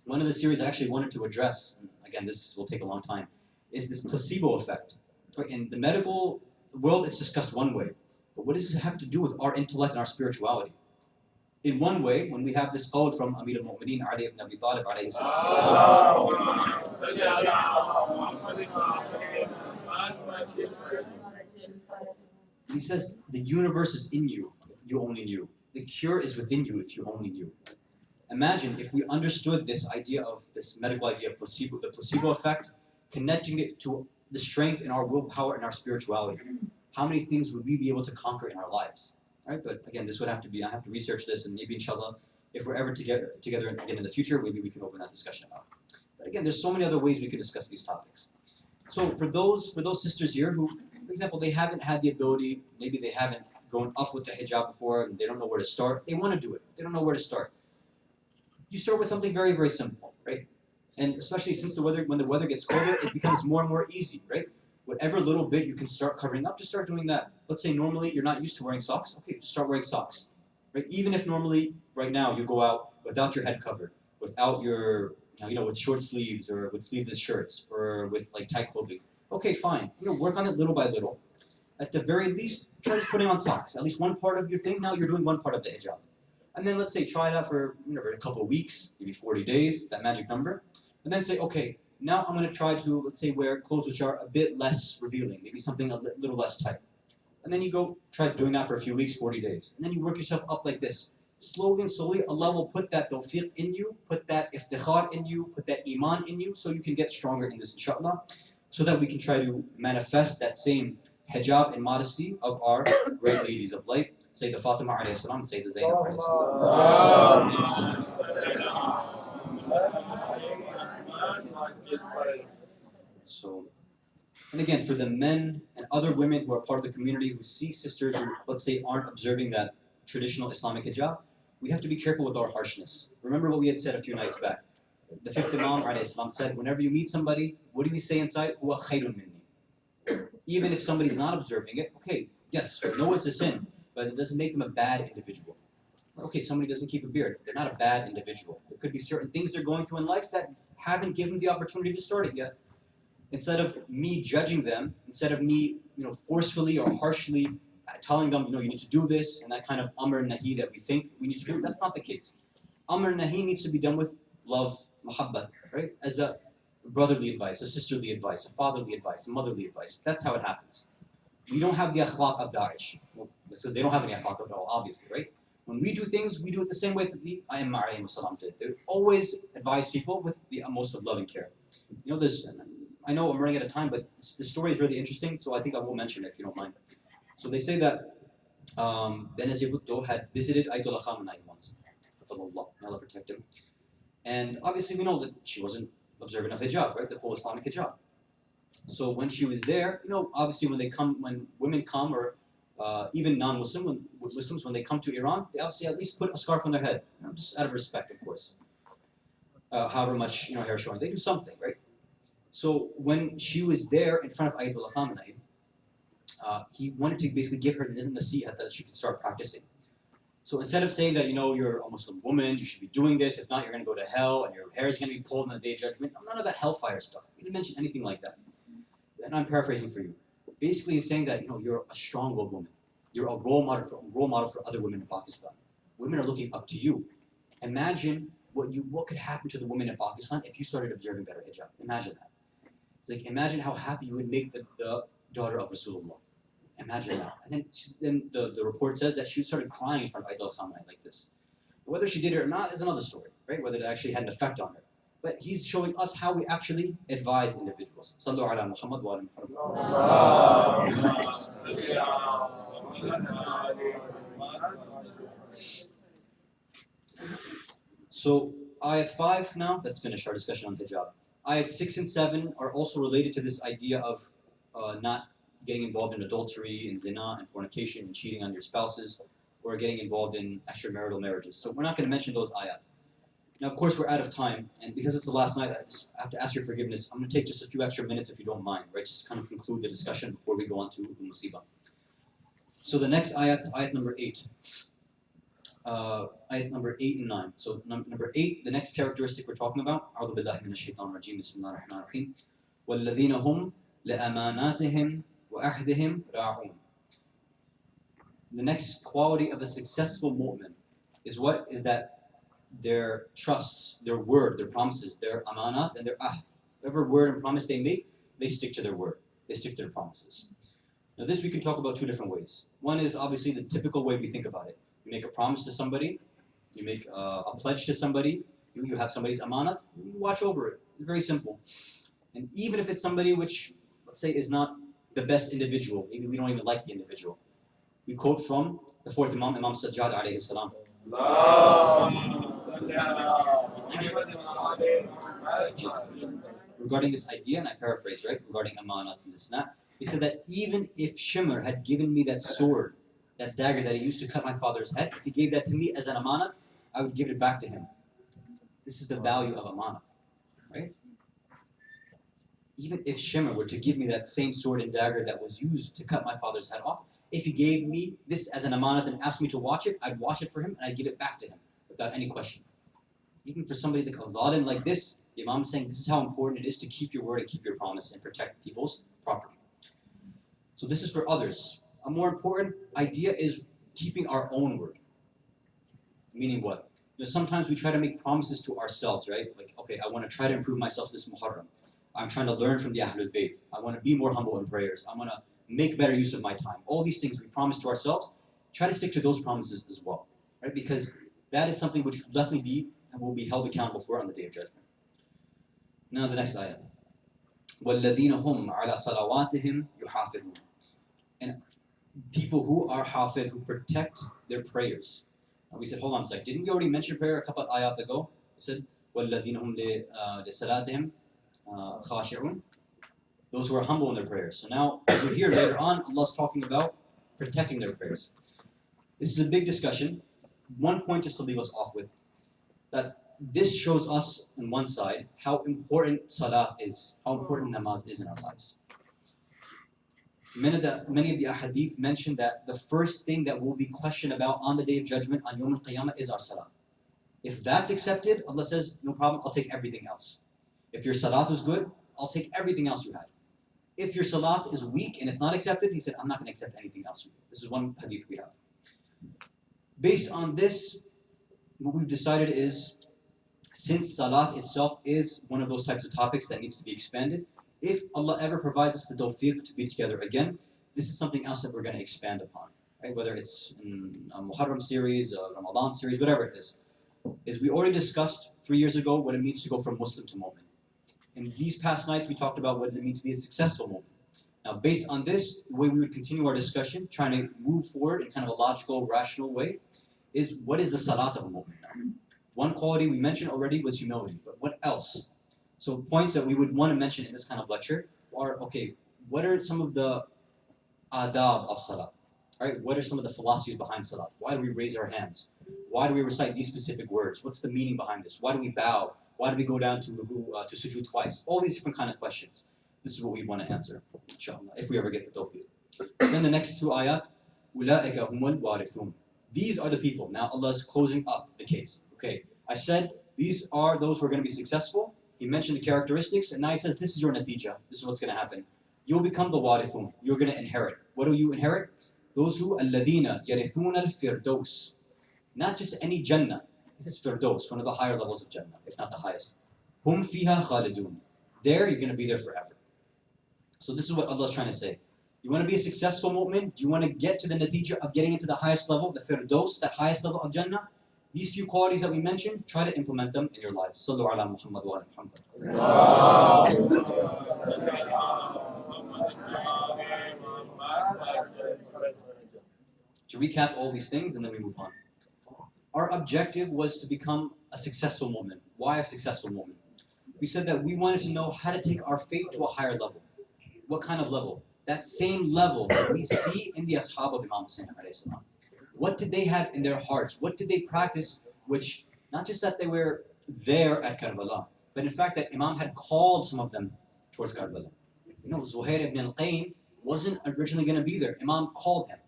One of the series I actually wanted to address, again, this will take a long time, is this placebo effect. Right? In the medical world, it's discussed one way. But what does this have to do with our intellect and our spirituality? In one way, when we have this quote from Amir al-Mu'mineen, Ali ibn Abi Talib, alayhi he says, the universe is in you if you only knew. The cure is within you if you only knew. Imagine if we understood this idea of this medical idea of placebo, the placebo effect, connecting it to the strength in our willpower and our spirituality. How many things would we be able to conquer in our lives? Right? But again, this would have to be, I have to research this, and maybe inshallah, if we're ever together again in the future, maybe we can open that discussion up. But again, there's so many other ways we could discuss these topics. So for those sisters here who, for example, they haven't had the ability, maybe they haven't gone up with the hijab before, and they don't know where to start, they want to do it, they don't know where to start. You start with something very, very simple, right? And especially since when the weather gets colder, it becomes more and more easy, right? Whatever little bit you can start covering up, just start doing that. Let's say normally you're not used to wearing socks. Okay, just start wearing socks, right? Even if normally, right now, you go out without your head covered, without your, with short sleeves or with sleeveless shirts or with like tight clothing. Okay, fine. Work on it little by little. At the very least, try just putting on socks. At least one part of your thing. Now you're doing one part of the hijab. And then let's say try that for a couple of weeks, maybe 40 days, that magic number. And then say, okay, now I'm going to try to, let's say, wear clothes which are a bit less revealing, maybe something a little less tight. And then you go try doing that for a few weeks, 40 days. And then you work yourself up like this. Slowly and slowly, Allah will put that tawfiq in you, put that iftikhar in you, put that iman in you, so you can get stronger in this, inshallah, so that we can try to manifest that same hijab and modesty of our great ladies of light, Sayyidah Fatima alayhi salam, and Sayyidah Zainab alayhi salam. So, and again, for the men and other women who are part of the community who see sisters who, let's say, aren't observing that traditional Islamic hijab, we have to be careful with our harshness. Remember what we had said a few nights back. The fifth Imam alayhi salam said, whenever you meet somebody, what do we say inside? Huwa khayrun minni. Even if somebody's not observing it, okay, yes, we know it's a sin, but it doesn't make them a bad individual. Okay, somebody doesn't keep a beard. They're not a bad individual. There could be certain things they're going through in life that haven't given the opportunity to start it yet. Instead of me judging them, instead of me, forcefully or harshly telling them, you need to do this, and that kind of amr nahi that we think we need to do, that's not the case. Amr nahi needs to be done with love, muhabbat, right? As a brotherly advice, a sisterly advice, a fatherly advice, a motherly advice. That's how it happens. We don't have the akhlaq of Daesh. Well, because they don't have any akhlaq at all, obviously, right? When we do things, we do it the same way that the A'immah alayhi salam did. They always advise people with the utmost of love and care. I know I'm running out of time, but the story is really interesting, so I think I will mention it if you don't mind. So they say that Benazir Bhutto had visited Ayatollah Khamenei once. May Allah protect him. And obviously we know that she wasn't observant of hijab, right? The full Islamic hijab. So when she was there, obviously when women come, or even Muslims, when they come to Iran, they obviously at least put a scarf on their head, just out of respect, of course. However much hair showing, they do something, right? So when she was there in front of Ayatollah Khamenei, he wanted to basically give her the nasiha that she could start practicing. So instead of saying that you're a Muslim woman, you should be doing this, if not you're going to go to hell and your hair is going to be pulled on the day of judgment, none of that hellfire stuff. He didn't mention anything like that. And I'm paraphrasing for you. Basically, he's saying that you're a strong-willed woman. You're a role model for other women in Pakistan. Women are looking up to you. Imagine what could happen to the women in Pakistan if you started observing better hijab. Imagine that. It's like, imagine how happy you would make the daughter of Rasulullah. Imagine that. And then the report says that she started crying in front of Ayatollah Khamenei like this. Whether she did it or not is another story, right? Whether it actually had an effect on her. But he's showing us how we actually advise individuals. Sallu ala Muhammad wa ala Muhammad. So ayat 5 now, let's finish our discussion on hijab. Ayat 6 and 7 are also related to this idea of not getting involved in adultery and zina and fornication and cheating on your spouses, or getting involved in extramarital marriages. So we're not going to mention those ayat. Now, of course, we're out of time, and because it's the last night, I just have to ask your forgiveness. I'm going to take just a few extra minutes if you don't mind, right? Just kind of conclude the discussion before we go on to Musibah. So the next ayat number 8. Ayat number 8 and 9. So number 8, the next characteristic we're talking about, أعوذ بالله من الشيطان الرجيم بسم الله الرحمن الرحيم والذين هم لأماناتهم وأحدهم راعون. The next quality of a successful mu'min is what? Is that their trusts, their word, their promises, their amanat and their ahd. Whatever word and promise they make, they stick to their word. They stick to their promises. Now this we can talk about two different ways. One is obviously the typical way we think about it. You make a promise to somebody, you make a pledge to somebody, you have somebody's amanat, you watch over it. It's very simple. And even if it's somebody which, let's say, is not the best individual, maybe we don't even like the individual. We quote from the fourth Imam, Imam Sajjad alayhi salam. Regarding this idea, and I paraphrase, right, regarding amanat and this and that, he said that even if Shimr had given me that sword, that dagger that he used to cut my father's head, if he gave that to me as an amanat, I would give it back to him. This is the value of amanat, right? Even if Shimr were to give me that same sword and dagger that was used to cut my father's head off, if he gave me this as an amanat and asked me to watch it, I'd watch it for him and I'd give it back to him without any question. Even for somebody like a zalim like this, the Imam is saying this is how important it is to keep your word and keep your promise and protect people's property. So this is for others. A more important idea is keeping our own word. Meaning what? Sometimes we try to make promises to ourselves, right? Like, okay, I want to try to improve myself this Muharram. I'm trying to learn from the Ahlul Bayt. I want to be more humble in prayers. I want to make better use of my time. All these things we promise to ourselves, try to stick to those promises as well, right? Because that is something which will definitely will be held accountable for on the Day of Judgment. Now the next ayat. وَالَّذِينَ هُمْ عَلَى صَلَوَاتِهِمْ يُحَافِظُونَ. And people who are hafid, who protect their prayers. And we said, hold on a sec, didn't we already mention prayer a couple of ayat ago? We said, وَالَّذِينَ هُمْ لِصَلَاتِهِمْ خَاشِعُونَ. Those who are humble in their prayers. So now, over here later on, Allah's talking about protecting their prayers. This is a big discussion. One point just to leave us off with, that this shows us on one side how important salah is, how important namaz is in our lives. Many of the ahadith mention that the first thing that we'll be questioned about on the Day of Judgment, on Yawm al-Qiyamah, is our salah. If that's accepted, Allah says, no problem, I'll take everything else. If your salat was good, I'll take everything else you had. If your salat is weak and it's not accepted, he said, I'm not going to accept anything else. This is one hadith we have. Based on this, what we've decided is, since salat itself is one of those types of topics that needs to be expanded, if Allah ever provides us the tawfiq to be together again, this is something else that we're going to expand upon, right? Whether it's in a Moharram series, a Ramadan series, whatever it is we already discussed 3 years ago what it means to go from Muslim to Mu'min. In these past nights, we talked about what does it mean to be a successful Mu'min. Now, based on this, the way we would continue our discussion, trying to move forward in kind of a logical, rational way, is what is the salat of a Mu'min now? One quality we mentioned already was humility, but what else? So points that we would want to mention in this kind of lecture are, okay, what are some of the adab of salah? Right? What are some of the philosophies behind salah? Why do we raise our hands? Why do we recite these specific words? What's the meaning behind this? Why do we bow? Why do we go down to ruku, to sujood twice? All these different kind of questions. This is what we want to answer, inshallah, if we ever get the tawfiq. Then the next two ayat, أُولَٰئِكَ هُمُ الْوَارِثُونَ. These are the people. Now Allah is closing up the case. Okay, I said these are those who are going to be successful. He mentioned the characteristics, and now he says this is your natija. This is what's going to happen. You'll become the warithun. You're going to inherit. What do you inherit? Those who الَّذِينَ يَرِثُونَ الْفِرْدَوْسِ. Not just any Jannah. This is Firdaus, one of the higher levels of Jannah, if not the highest. Hum fiha khalidun. There, you're going to be there forever. So this is what Allah is trying to say. You want to be a successful mu'min? Do you want to get to the natija of getting into the highest level, the Firdaus, that highest level of Jannah? These few qualities that we mentioned, try to implement them in your lives. Sallu ala Muhammad wa ala Muhammad. To recap all these things, and then we move on. Our objective was to become a successful mu'min. Why a successful mu'min? We said that we wanted to know how to take our faith to a higher level. What kind of level? That same level that we see in the ashab of Imam Hussein alayhi salam. What did they have in their hearts? What did they practice? Which, not just that they were there at Karbala, but in fact that Imam had called some of them towards Karbala. You know, Zuhair ibn al-Qayn wasn't originally going to be there. Imam called him.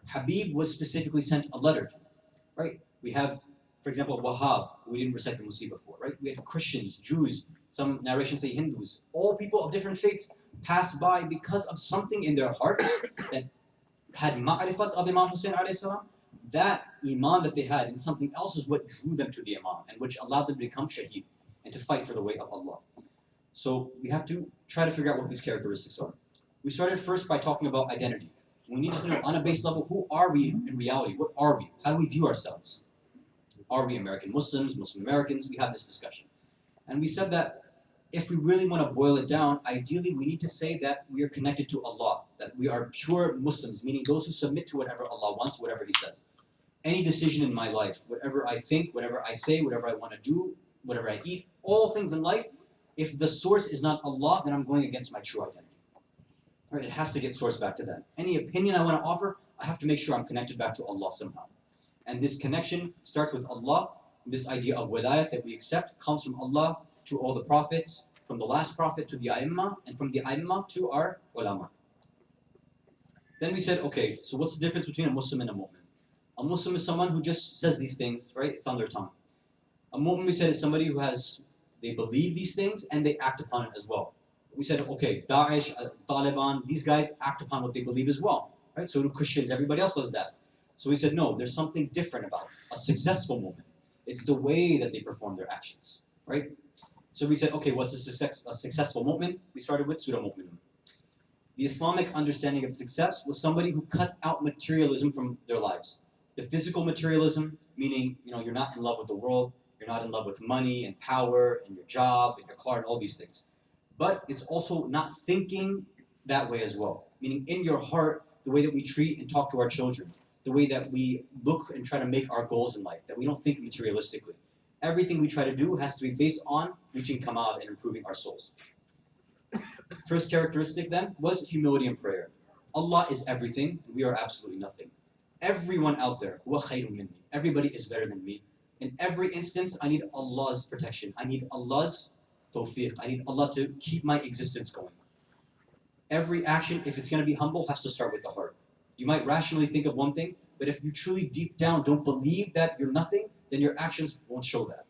Habib was specifically sent a letter to him, right? We have, for example, Wahhab, we didn't recite the Musibah for, right? We had Christians, Jews, some narrations say Hindus, all people of different faiths passed by because of something in their hearts that had ma'rifat of Imam Hussein alayhi salam. That iman that they had in something else is what drew them to the Imam and which allowed them to become shaheed and to fight for the way of Allah. So we have to try to figure out what these characteristics are. We started first by talking about identity. We need to know on a base level, who are we in reality? What are we? How do we view ourselves? Are we American Muslims, Muslim Americans? We have this discussion. And we said that if we really want to boil it down, ideally we need to say that we are connected to Allah, that we are pure Muslims, meaning those who submit to whatever Allah wants, whatever He says. Any decision in my life, whatever I think, whatever I say, whatever I want to do, whatever I eat, all things in life, if the source is not Allah, then I'm going against my true identity. Right? It has to get sourced back to that. Any opinion I want to offer, I have to make sure I'm connected back to Allah somehow. And this connection starts with Allah. This idea of wilayat that we accept comes from Allah to all the prophets, from the last prophet to the A'immah, and from the A'immah to our ulama. Then we said, okay, so what's the difference between a Muslim and a mu'min? A Muslim is someone who just says these things, right? It's on their tongue. A mu'min, we said, is somebody who they believe these things and they act upon it as well. We said, okay, Daesh, Taliban, these guys act upon what they believe as well, right? So do Christians, everybody else does that. So we said, no, there's something different about a successful mu'min. It's the way that they perform their actions, right? So we said, okay, what's a successful mu'min? We started with Surah Mu'minun. The Islamic understanding of success was somebody who cuts out materialism from their lives. The physical materialism, meaning, you're not in love with the world, you're not in love with money and power and your job and your car and all these things. But it's also not thinking that way as well. Meaning in your heart, the way that we treat and talk to our children, the way that we look and try to make our goals in life, that we don't think materialistically. Everything we try to do has to be based on reaching kamal and improving our souls. First characteristic then was humility and prayer. Allah is everything, we are absolutely nothing. Everyone out there, huwa khayrun minni. Everybody is better than me. In every instance, I need Allah's protection. I need Allah's tawfiq. I need Allah to keep my existence going. Every action, if it's going to be humble, has to start with the heart. You might rationally think of one thing, but if you truly deep down don't believe that you're nothing, then your actions won't show that.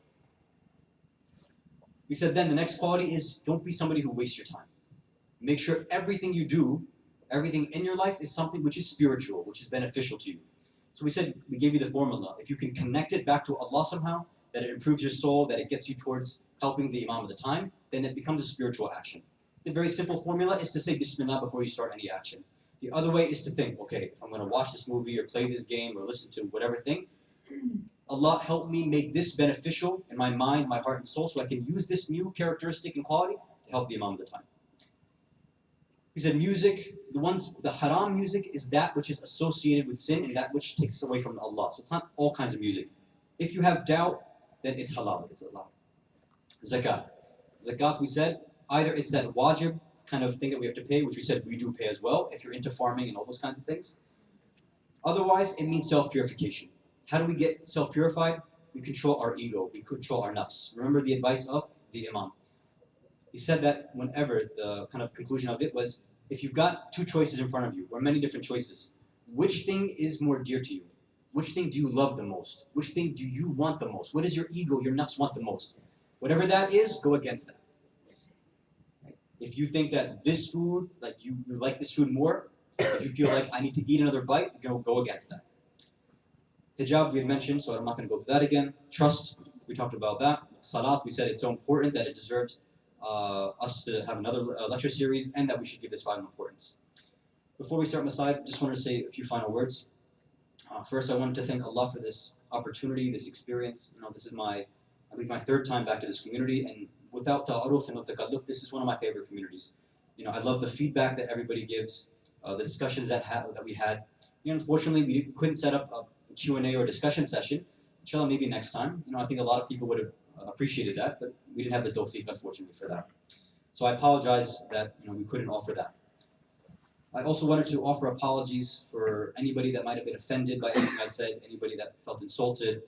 We said then the next quality is don't be somebody who wastes your time. Make sure everything you do, everything in your life is something which is spiritual, which is beneficial to you. So we said, we gave you the formula. If you can connect it back to Allah somehow, that it improves your soul, that it gets you towards helping the Imam of the time, then it becomes a spiritual action. The very simple formula is to say Bismillah before you start any action. The other way is to think, okay, if I'm going to watch this movie or play this game or listen to whatever thing, Allah help me make this beneficial in my mind, my heart and soul so I can use this new characteristic and quality to help the Imam of the time. He said music, the haram music is that which is associated with sin and that which takes us away from Allah. So it's not all kinds of music. If you have doubt, then it's halal, it's allowed. Zakat. Zakat, we said, either it's that wajib kind of thing that we have to pay, which we said we do pay as well, if you're into farming and all those kinds of things. Otherwise, it means self-purification. How do we get self-purified? We control our ego, we control our nafs. Remember the advice of the Imam. He said that whenever, the kind of conclusion of it was, if you've got two choices in front of you, or many different choices, which thing is more dear to you? Which thing do you love the most? Which thing do you want the most? What does your ego, your nafs want the most? Whatever that is, go against that. If you think that this food, like you like this food more, if you feel like I need to eat another bite, go against that. Hijab we had mentioned, so I'm not going to go through that again. Trust, we talked about that. Salat, we said it's so important that it deserves us to have another lecture series, and that we should give this vital importance. Before we start Masai, just wanted to say a few final words. First, I wanted to thank Allah for this opportunity, this experience. This is I believe my third time back to this community, and without ta'aruf and takalluf, this is one of my favorite communities. I love the feedback that everybody gives, the discussions that we had. Unfortunately, we couldn't set up a Q&A or discussion session. Inshallah, maybe next time. I think a lot of people would have appreciated that, but we didn't have the tawfiq, unfortunately, for that. So I apologize that we couldn't offer that. I also wanted to offer apologies for anybody that might have been offended by anything I said, anybody that felt insulted,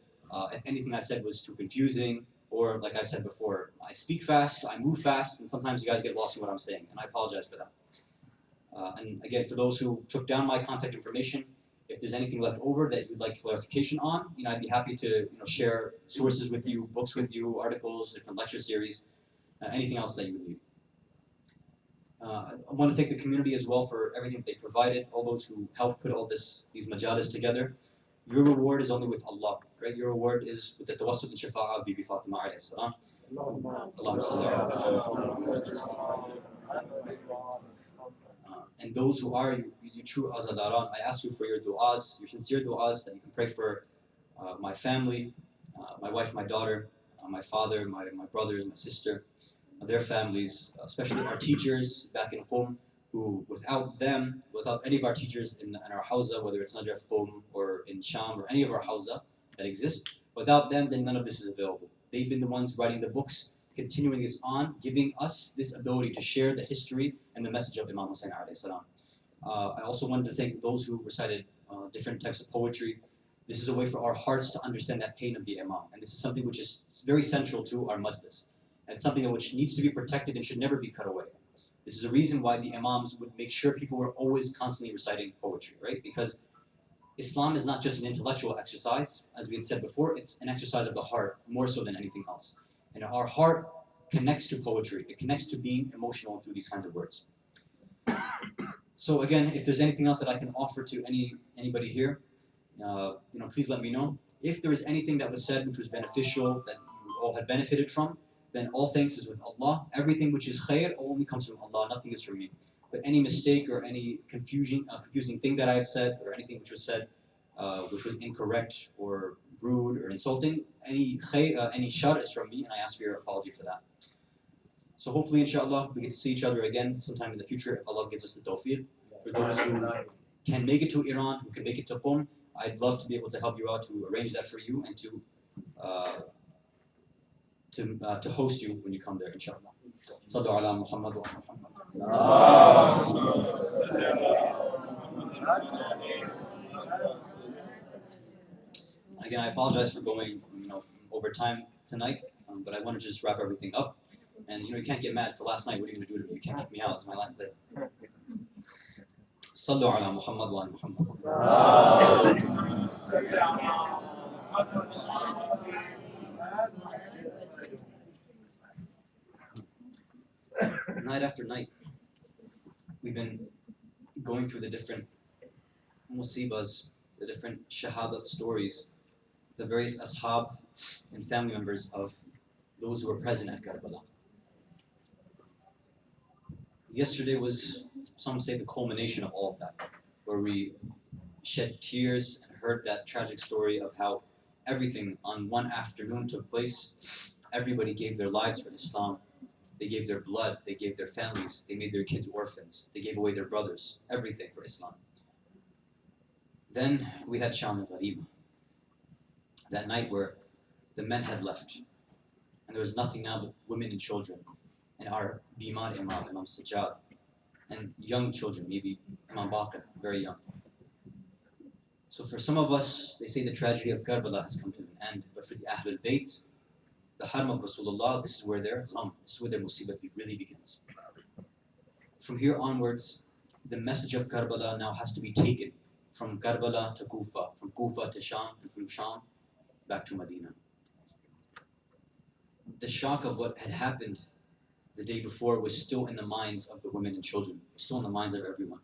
if anything I said was too confusing, or like I've said before, I speak fast, I move fast, and sometimes you guys get lost in what I'm saying, and I apologize for that. And again, for those who took down my contact information, if there's anything left over that you'd like clarification on, I'd be happy to share sources with you, books with you, articles, different lecture series, anything else that you would need. I want to thank the community as well for everything they provided, all those who helped put all these majalis together. Your reward is only with Allah, right? Your reward is with the tawassut and shafa'ah of Bibi Fatima alayhi salam. Allahumma salli ala. And those who are you true azadaran, I ask you for your du'as, your sincere du'as, that you can pray for my family, my wife, my daughter, my father, my brothers, my sister, their families, especially our teachers back in Qom, who without them, without any of our teachers in our hawza, whether it's Najaf Qom or in Sham or any of our hawza that exist, without them, then none of this is available. They've been the ones writing the books, continuing this on, giving us this ability to share the history and the message of Imam Hussein alayhi salam. I also wanted to thank those who recited different types of poetry. This is a way for our hearts to understand that pain of the Imam, and this is something which is very central to our majlis. And it's something which needs to be protected and should never be cut away. This is a reason why the Imams would make sure people were always constantly reciting poetry, right? Because Islam is not just an intellectual exercise, as we had said before, it's an exercise of the heart, more so than anything else. And our heart connects to poetry, it connects to being emotional through these kinds of words. So again, if there's anything else that I can offer to anybody here, please let me know. If there is anything that was said which was beneficial, that you all had benefited from, then all thanks is with Allah. Everything which is khair only comes from Allah, nothing is from me. But any mistake or any confusing thing that I have said, or anything which was said which was incorrect or rude or insulting, any shar is from me, and I ask for your apology for that. So hopefully, inshallah, we get to see each other again sometime in the future if Allah gives us the tawfiq. For those who can make it to Iran, who can make it to Qom, I'd love to be able to help you out to arrange that for you and to host you when you come there, inshallah. Sallu ala Muhammad wa Muhammad. Again, I apologize for going over time tonight, but I want to just wrap everything up. And you can't get mad. So last night, what are you going to do to me? You can't kick me out. It's my last day. Sallu ala Muhammad wa Muhammad. Night after night, we've been going through the different musibas, the different shahadat stories, the various ashab and family members of those who were present at Karbala. Yesterday was, some say, the culmination of all of that, where we shed tears and heard that tragic story of how everything on one afternoon took place. Everybody gave their lives for Islam. They gave their blood, they gave their families, they made their kids orphans, they gave away their brothers, everything for Islam. Then we had Sham al-Gharib, that night where the men had left, and there was nothing now but women and children. And our Bimar Imam Sajjad, and young children, maybe Imam Bakr, very young. So for some of us, they say the tragedy of Karbala has come to an end, but for the Ahlul Bayt, the Haram of Rasulullah, this is where their this is where their musibat really begins. From here onwards, the message of Karbala now has to be taken from Karbala to Kufa, from Kufa to Sham, and from Sham back to Medina. The shock of what had happened the day before was still in the minds of the women and children, still in the minds of everyone.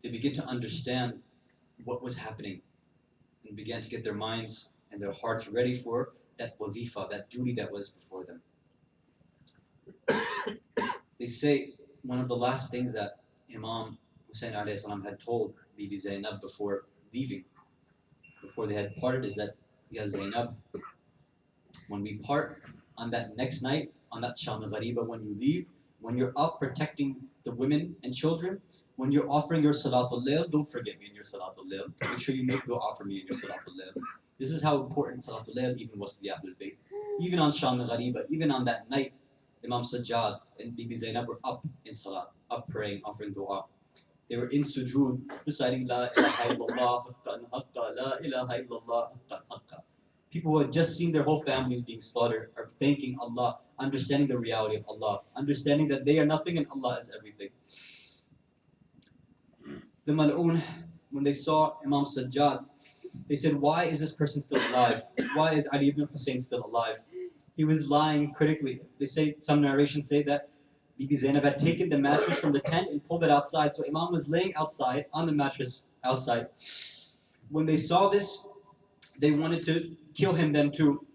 They began to understand what was happening and began to get their minds and their hearts ready for that wazifa, that duty that was before them. They say one of the last things that Imam Hussein alayhi salam had told Bibi Zainab before leaving, before they had parted, is that, Ya Zainab, when we part on that next night, on that Sham al-Ghariba, when you leave, when you're up protecting the women and children, when you're offering your Salatul Layl, don't forget me in your Salatul Layl. Make sure you make dua for me in your Salatul Layl. This is how important Salatul Layl even was to the Ahlul Bayt. Even on Sham al-Ghariba, even on that night, Imam Sajjad and Bibi Zainab were up in Salat, up praying, offering dua. They were in sujood, reciting La ilaha illallah, haqqan haqqa, La ilaha illallah, haqqan haqqa. People who had just seen their whole families being slaughtered are thanking Allah, understanding the reality of Allah, understanding that they are nothing and Allah is everything. The Mal'un, when they saw Imam Sajjad, they said, why is this person still alive? Why is Ali ibn Hussein still alive? He was lying critically. They say, some narrations say that Bibi Zainab had taken the mattress from the tent and pulled it outside. So Imam was laying outside on the mattress outside. When they saw this, they wanted to kill him then too.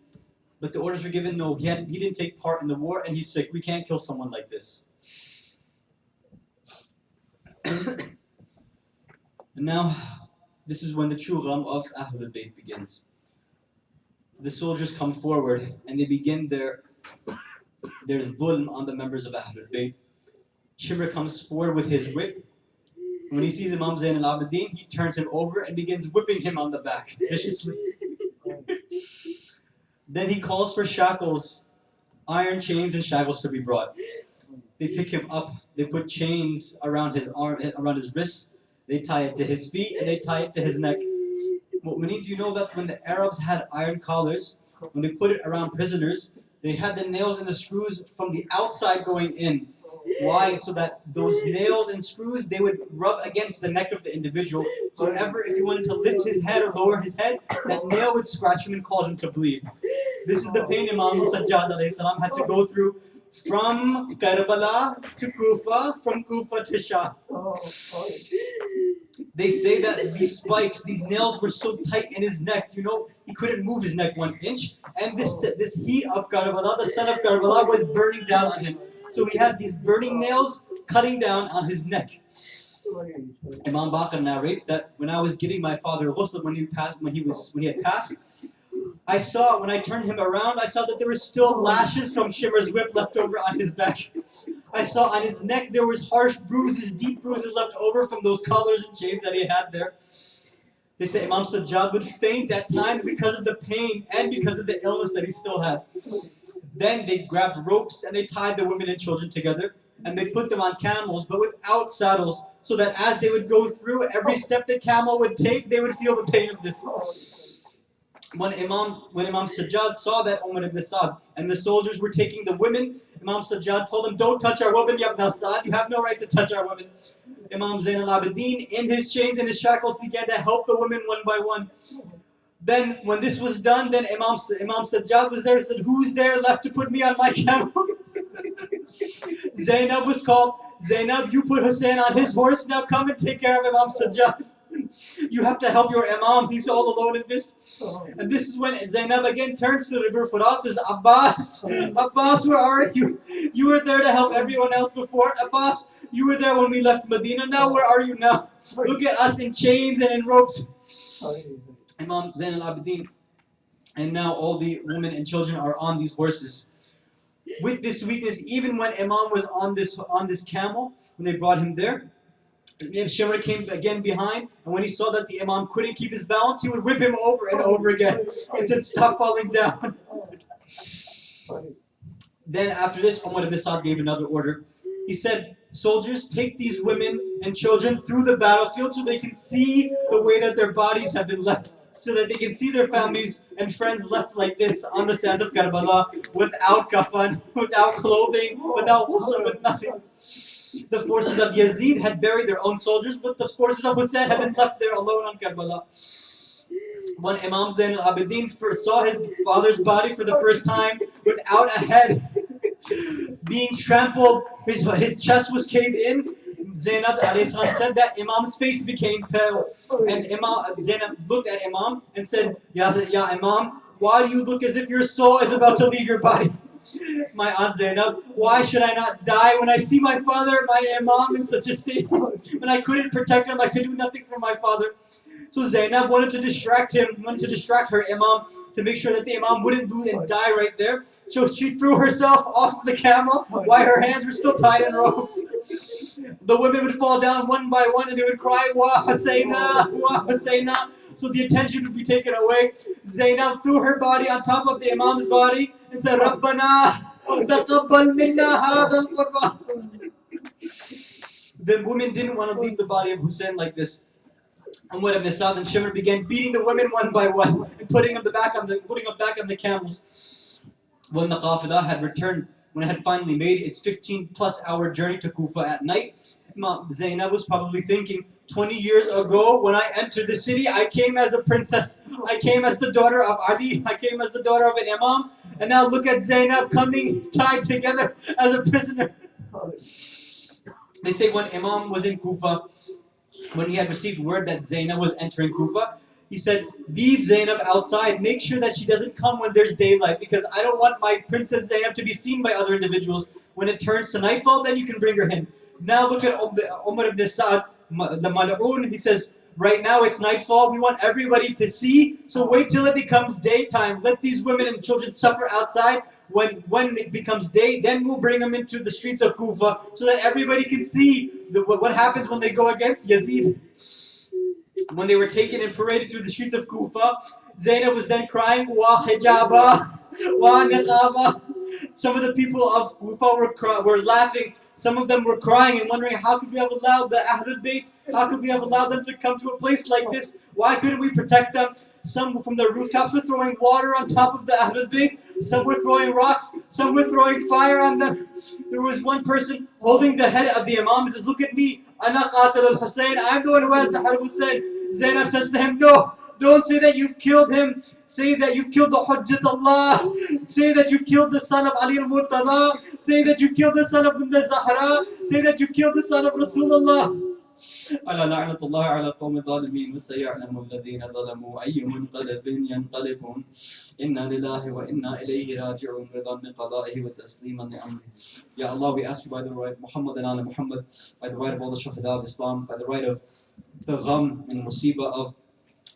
But the orders were given, no, he didn't take part in the war and he's sick. We can't kill someone like this. And now, this is when the true gham of Ahlul Bayt begins. The soldiers come forward and they begin their dhulm on the members of Ahlul Bayt. Shimr comes forward with his whip. When he sees Imam Zain al-Abidin, he turns him over and begins whipping him on the back viciously. Then he calls for shackles, iron chains and shackles to be brought. They pick him up, they put chains around his arm, around his wrists, they tie it to his feet and they tie it to his neck. Mu'mineen, do you know that when the Arabs had iron collars, when they put it around prisoners, they had the nails and the screws from the outside going in. Why? So that those nails and screws, they would rub against the neck of the individual. So if he wanted to lift his head or lower his head, that nail would scratch him and cause him to bleed. This is the pain Imam Sajjad alayhi salam had to go through from Karbala to Kufa, from Kufa to Sham. They say that these spikes, these nails were so tight in his neck, you know, he couldn't move his neck 1 inch. And this heat of Karbala, the sun of Karbala, was burning down on him. So he had these burning nails cutting down on his neck. Imam Bakr narrates that when I was giving my father ghusl when he had passed, I saw, when I turned him around, I saw that there were still lashes from Shimr's whip left over on his back. I saw on his neck there was harsh bruises, deep bruises left over from those collars and chains that he had there. They say Imam Sajjad would faint at times because of the pain and because of the illness that he still had. Then they grabbed ropes and they tied the women and children together and they put them on camels but without saddles, so that as they would go through, every step the camel would take, they would feel the pain of this. When Imam Sajjad saw that, Umar ibn Sa'd, and the soldiers were taking the women, Imam Sajjad told them, don't touch our women, Ya ibn Sa'd, you have no right to touch our women. Imam Zain al-Abidin, in his chains and his shackles, began to help the women one by one. Then, when this was done, then Imam Sajjad was there and said, who's there left to put me on my camel? Zainab was called. Zainab, you put Hussein on his horse, now come and take care of Imam Sajjad. You have to help your Imam, he's all alone in this. And this is when Zainab again turns to the river Furat, says, Abbas, Abbas, where are you? You were there to help everyone else before. Abbas, you were there when we left Medina, now where are you now? Look at us in chains and in ropes. Imam Zain al-Abidin, and now all the women and children are on these horses. With this weakness, even when Imam was on this camel, when they brought him there, Shimr came again behind, and when he saw that the Imam couldn't keep his balance, he would whip him over and over again and said, stop falling down. Then after this, Umar ibn Sa'd gave another order. He said, soldiers, take these women and children through the battlefield so they can see the way that their bodies have been left, so that they can see their families and friends left like this on the sands of Karbala, without kafan, without clothing, without ghusl, with nothing. The forces of Yazid had buried their own soldiers, but the forces of Hussein had been left there alone on Karbala. When Imam Zain al-Abidin first saw his father's body for the first time without a head, being trampled, his chest was caved in, Zainab said that Imam's face became pale. And Zainab looked at Imam and said, Ya Imam, why do you look as if your soul is about to leave your body? My aunt Zainab, why should I not die when I see my father, my Imam, in such a state? When I couldn't protect him, I could do nothing for my father. So Zainab wanted to distract her Imam, to make sure that the Imam wouldn't lose and die right there. So she threw herself off the camel while her hands were still tied in ropes. The women would fall down one by one and they would cry, Wa Husayna, Wa Husayna. So the attention would be taken away. Zainab threw her body on top of the Imam's body and said, Rabbana, taqabbal minna hadha al-qurban. The women didn't want to leave the body of Hussein like this. Umar ibn Sa'd and Shimr began beating the women one by one and putting them back on the camels. When the Qafilah had returned, when it had finally made its 15+ hour journey to Kufa at night, Zainab was probably thinking, 20 years ago when I entered the city, I came as a princess. I came as the daughter of Ali. I came as the daughter of an Imam. And now look at Zainab coming tied together as a prisoner. They say when Imam was in Kufa, when he had received word that Zainab was entering Kufa, he said, leave Zainab outside. Make sure that she doesn't come when there's daylight, because I don't want my princess Zainab to be seen by other individuals. When it turns to nightfall, then you can bring her in. Now look at Umar ibn Sa'd, the Mal'un. He says, right now it's nightfall. We want everybody to see. So wait till it becomes daytime. Let these women and children suffer outside. When it becomes day, then we'll bring them into the streets of Kufa so that everybody can see what happens when they go against Yazid. When they were taken and paraded through the streets of Kufa, Zainab was then crying, Wa hijaba, wa niqaba. Some of the people of Kufa were laughing. Some of them were crying and wondering, how could we have allowed the Ahlul Bayt? How could we have allowed them to come to a place like this? Why couldn't we protect them? Some from the rooftops were throwing water on top of the Ahlul Bayt. Some were throwing rocks. Some were throwing fire on them. There was one person holding the head of the Imam and says, look at me. Ana qatil al-Hussein. I'm the one who has the head of Hussein. Zainab says to him, no. Don't say that you've killed him. Say that you've killed the Hujjat Allah. Say that you've killed the son of Ali al-Murtada. Say that you've killed the son of Ibn Zahra. Say that you've killed the son of Rasulullah. ألا لعنة الله على قوم الظالمين وسيعلم الذين ظلموا أي منقلب ينقلبون إنا لله وإنا إليه راجعون رضا بقضائه وتسليما لأمره. Ya Allah, we ask you by the right of Muhammad and Ali Muhammad, by the right of all the Shuhada of Islam, by the right of the gham and musibah of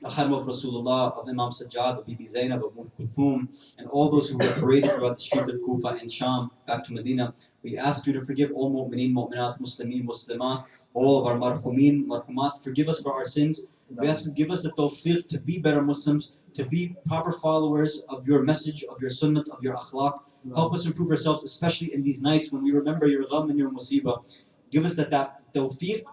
the Haram of Rasulullah, of Imam Sajjad, of Bibi Zainab, of Kulthum, and all those who were paraded throughout the streets of Kufa and Sham back to Medina. We ask you to forgive all mu'mineen, mu'minat, muslimin, muslimat, all of our marhumeen, marhumat. Forgive us for our sins. We ask you to give us the tawfiq to be better Muslims, to be proper followers of your message, of your sunnah, of your akhlaq. Help us improve ourselves, especially in these nights when we remember your gham and your musibah. Give us that tawfiq.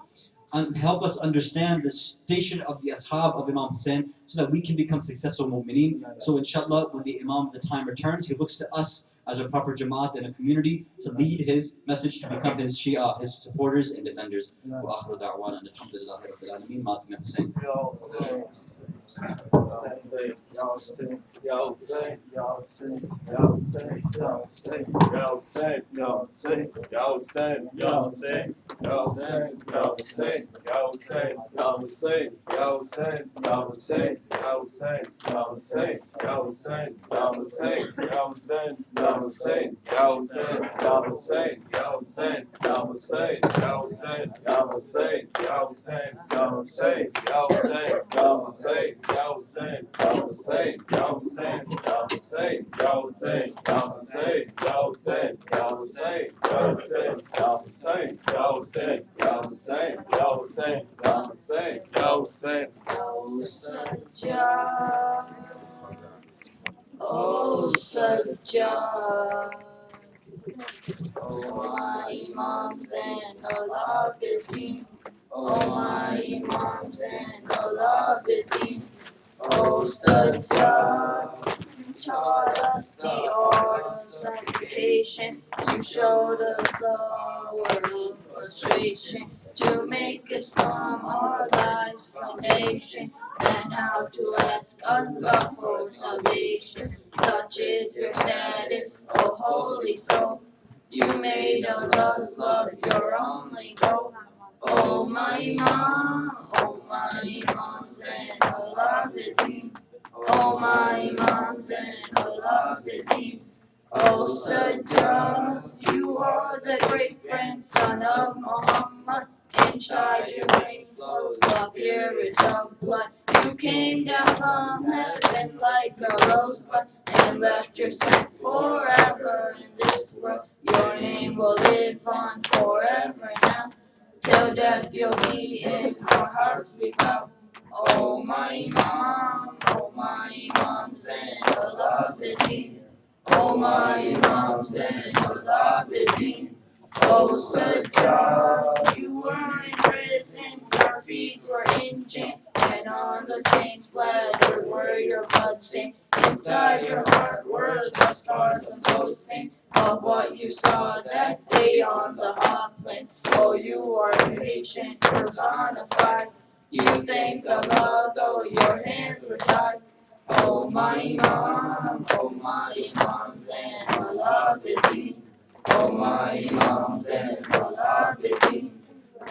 Help us understand the station of the ashab of Imam Hussein so that we can become successful mu'mineen. So inshallah, when the Imam of the time returns, he looks to us as a proper jamaat and a community to lead his message, to become his Shia, his supporters and defenders. Wa akhiru da'wana and alhamdulillahi rabbil alameen. Matim Hussein. Oh Sajjad, O my Imams and Allah Bidin. O my Imams and Allah Bidin. O Sajjad, you taught us the art of supplication. You showed us our illustration to make Islam our life's foundation, and how to ask Allah for salvation. Such is your status, O holy soul. You made Allah's love your only goal. Oh my Imam, oh my Imams and Allah Bidin. Oh my Imams and Allah Bidin. Oh Sajjad, you are the great grandson of Muhammad. Inside your veins flows the purest of blood. You came down from heaven like a rosebud and left your scent forever in this world. Your name will live on forever now. Till death you'll be in our hearts we bow. Oh my Imam, oh my Imams and Allah Bidin. Oh my Imams and Allah Bidin. Oh Sajjad, you were in prison, your feet were in chains, and on the chains splattered were your bloodstains. Inside your heart were the scars of those pains of what you saw that day on the hot plains. Oh, you are patient, personified. You thank Allah though your hands were tied. Oh my Imam, oh my Imams and Allah Bidin. Oh my Imams and Allah Bidin.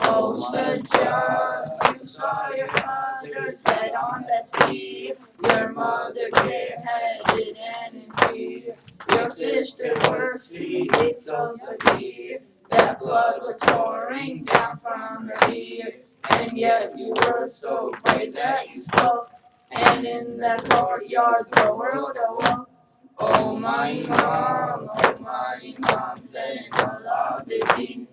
Oh Sajjad, you saw your father's head on that spear. Your mother bareheaded and in fear. Your sisters were street so severe that blood was pouring down from her ear. And yet you were so brave that you spoke, and in that courtyard the world awoke. Oh my Imam, oh my Imams and Allah Bidin.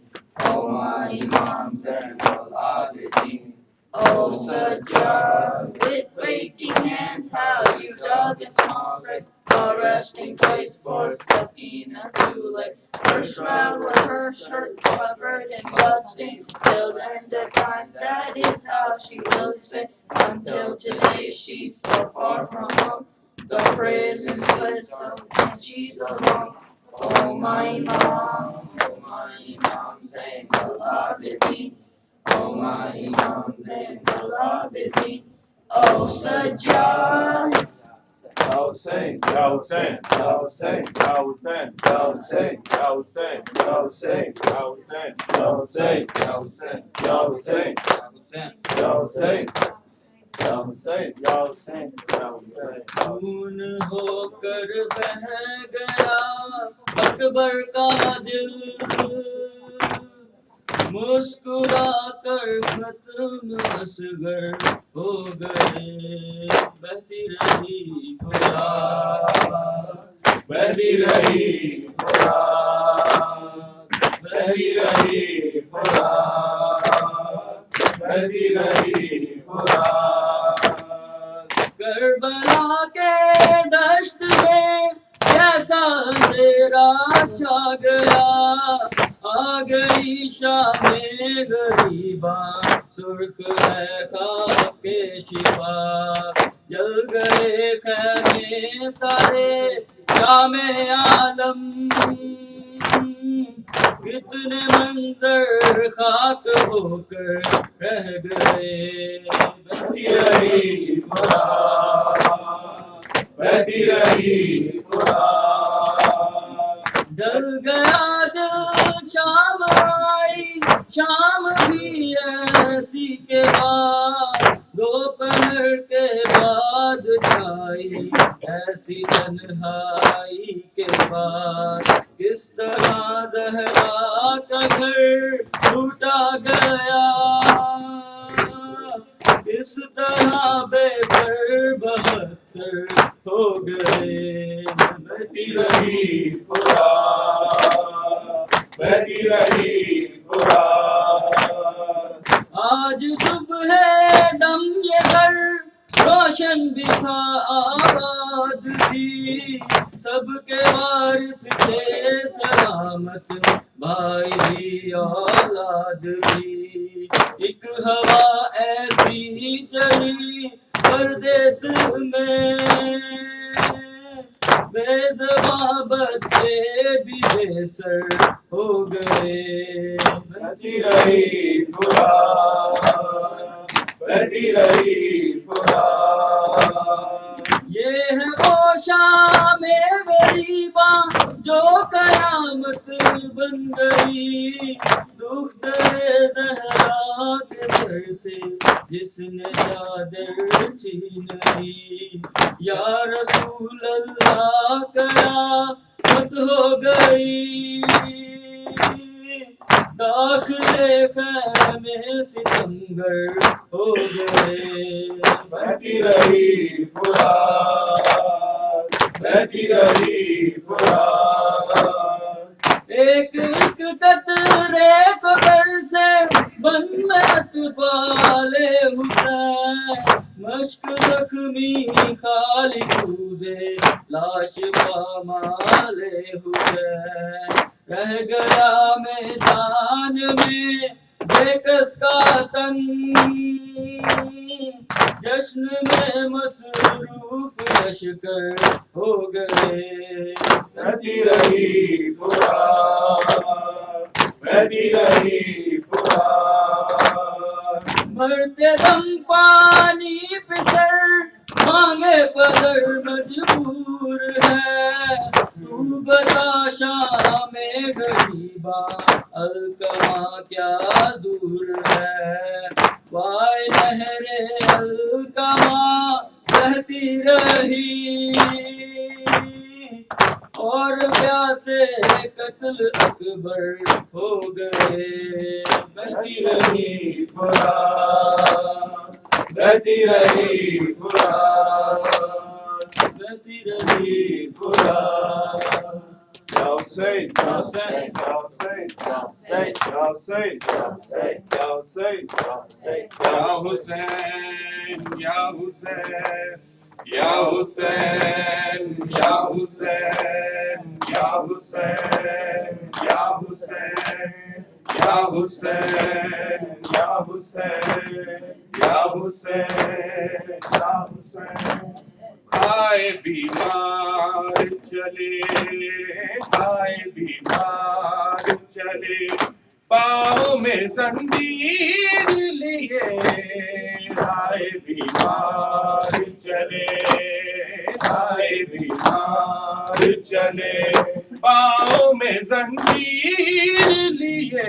Oh my Imams and Allah Bidin. Oh Sajjad, with quaking hands how you dug a small grave, a resting place for Safina to lay. Her shroud was her shirt covered in bloodstains, till the end of time that is how she will stay. Until today she's so far from home, the prison slits so and she's alone. Oh my Imam, oh my Imams and Allah Bidin. Oh my Imams and Allah Bidin. Oh Sajjad. Ya Hussein, Ya Hussein, Ya Hussein, Ya Hussein, Ya Hussein, Ya Hussein, Ya Hussein, Ya Hussein, Ya Hussein, Ya Hussein, Ya Hussein, Ya Hussein, Ya Hussein, Ya Hussein, Ya Hussein. खून होकर बह गया अकबर का दिल, मुस्कुरा कर खत्म असगर हो गए। बहती रही फुरात, बहती रही फुरात, बहती रही फुरात, बहती रही फुरात। करबला के दश्त में कैसा अंधेरा छा गया, आ गई शामे गरीबा, सुर्ख है खाके शिफा। जल गए खैमे सारे शामे आलम, कितने मंजर खाक होकर रह गए। बहती रही फुरात, बहती रही फुरात। डल गया दिल शाम आई, शाम भी ऐसी के बाद, दोपहर के बाद छाई ऐसी तन्हाई के बाद। किस तरह ज़हरा का घर टूटा गया, किस तरह बेसर बहत्तर हो गए। बहती रही फुरात, बहती रही फुरात। आज सुबह दम ये घर रोशन گلشن بھی تھا آباد بھی، سب کے وارث تھے سلامت، بھائی بھی اولاد بھی. ایک ہوا ایسی چلی پردیس میں، بے زباں بچے بھی بے سر ہو گئے. بہتی رہی فرات، بہتی رہی فرات. یہ ہے وہ شام غریباں جو قیامت بن گئی، دختر زہرا کے سر سے جس نے چادر چھین لی. یا رسول اللہ قیامت ہو گئی، داخلے خیمے ستمگر ہو گئے. بہتی رہی فرات، بہتی رہی فرات. ایک ایک قطرے کو در سے بن میں اطفال حسین، مشک زخمی خالی کوزے لاش پامال حسین. رہ گیا میدان میں بے کس کا تن، جشن میں مصروف لشکر ہو گئے. بہتی رہی فرات، بہتی رہی فرات. مرتے دم پانی پہ سر مانگے پدر مجبور ہے. تو بتا شام غریبا الکما کیا دور ہے. وائے نہر الکما بہتی رہی، اور پیاسے قتل اکبر ہو گئے. بہتی رہی فرات، بہتی رہی فرات، بہتی رہی فرات. یا حسین، یا حسین، یا حسین، یا حسین، یا حسین، یا حسین، یا حسین، یا حسین، یا حسین، یا حسین، یا حسین، یا حسین، یا حسین، یا حسین، یا حسین، یا حسین، یا حسین. آئے بیمار چلے، آئے بیمار چلے، پاؤں میں زنجیر لیے. آئے بیمار چلے، آئے بیمار چلے، پاؤں میں زنجیر لیے.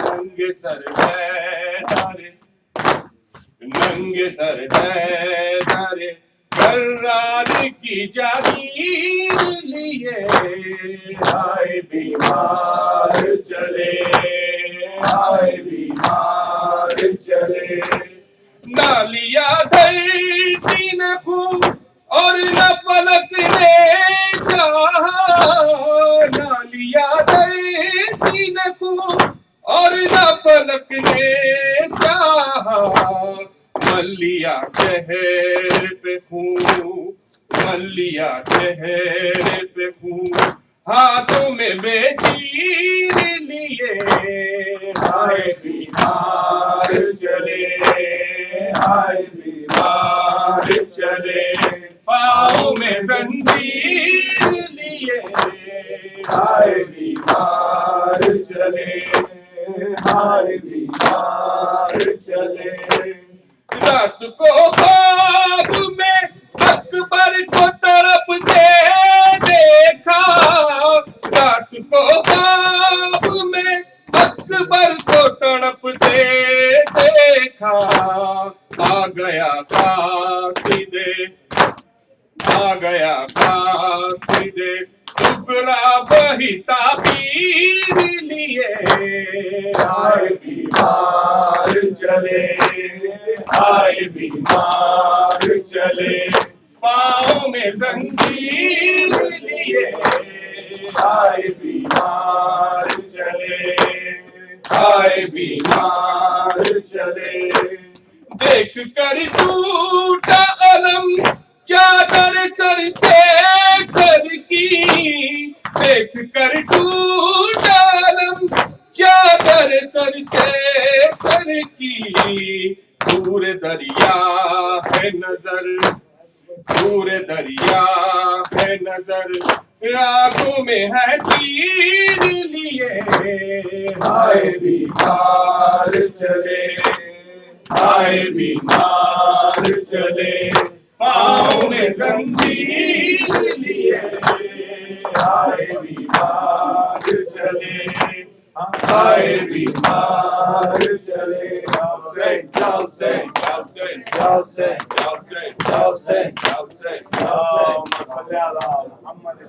ننگے سر بیدارے، ننگے سر بیدارے، کرار کی جاگیر لیے. آئے بیمار چلے، آئے بیمار چلے. نہ لیا دھرتی نے خون اور نہ فلک نے چاہا، نہ لیا دھرتی نے خون اور نہ فلک نے چاہا. ملیا چہرے پہ خون، ملیا چہرے پہ خون، ہاتھوں میں بے چیر لیے. آئے بیمار چلے، آئے بیمار چلے، پاؤں میں زنجیر لیے. آئے بیمار چلے، آئے بیمار چلے. رات کو خواب میں اکبر کو تڑپتے دیکھا، رات کو خواب میں اکبر کو تڑپتے دیکھا. آ گیا قاصدے، آ گیا قاصدے سغرا وہی تعبیر لیے. آئے بیمار چلے، آئے بیمار چلے، پاؤں میں زنجیر لیے. آئے بیمار چلے، آئے بیمار چلے. دیکھ کر ٹوٹا علم چادر سر سے کر کی دیکھ کر ٹوٹا علم چادر سر سے کر کی دور دریا ہے نظر دور دریا ہے نظر آنکھوں میں ہے تیر لیے ہائے بیمار چلے ہائے بیمار چلے پاؤں میں زنجیر لیے ہائے بیمار چلے ہائے بیمار چلے حسین حسین حسین حسین حسین حسین حسین صلی اللہ محمد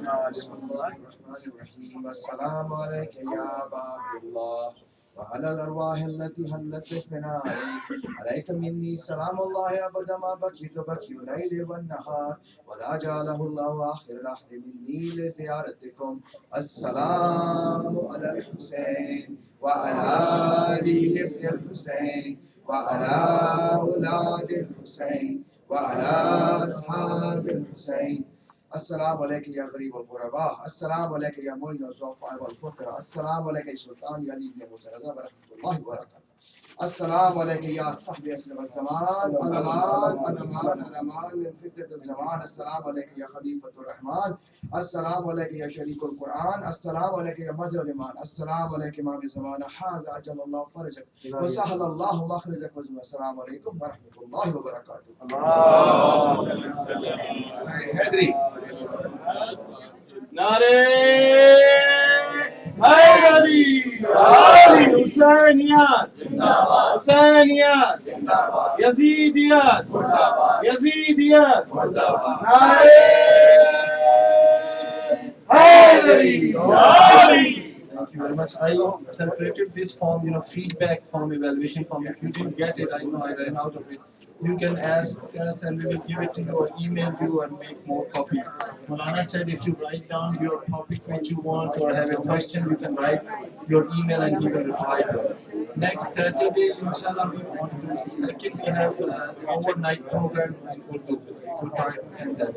السلام عليك يا أبا عبد الله وعلى الأرواح التي هلت بفنائك عليك مني سلام الله أبدا ما بكيت بكي الليل والنهار ولا جعله الله آخر العهد مني لزيارتكم السلام على الحسين وعلى آل ابن الحسين وعلى أولاد الحسين وعلى أصحاب الحسين السلام علیکم یا غریب الغرباء السلام علیکم یا معین الضعفاء والفقراء السلام علیکم یا سلطان یا علی بن موسی رضا برحمۃ اللہ وبرکاتہ السلام علیکم یا صاحب اسلم الزمان الامان الامان الامان من فتنة الزمان السلام علیکم یا خلیفۃ الرحمن السلام علیکم یا شریک القرآن السلام علیکم یا مظہر الایمان السلام علیکم امام زمان حاذ عجل اللہ فرجک وسهل اللہ مخرجک السلام علیکم ورحمۃ اللہ وبرکاتہ حیدری نعرے حیدری حسینیت حسینیت یزیدیت یزیدیت نعرے حیدری Thank you very much. I separated this form, feedback form, evaluation form. If you didn't get it, I know I ran out of it. You can ask us and we will give it to you or email you and make more copies. Maulana said if you write down your topic which you want or have a question, you can write your email and he will reply to it. Next Saturday, inshallah, on the 22nd, we have an overnight program in Urdu. So try to end that.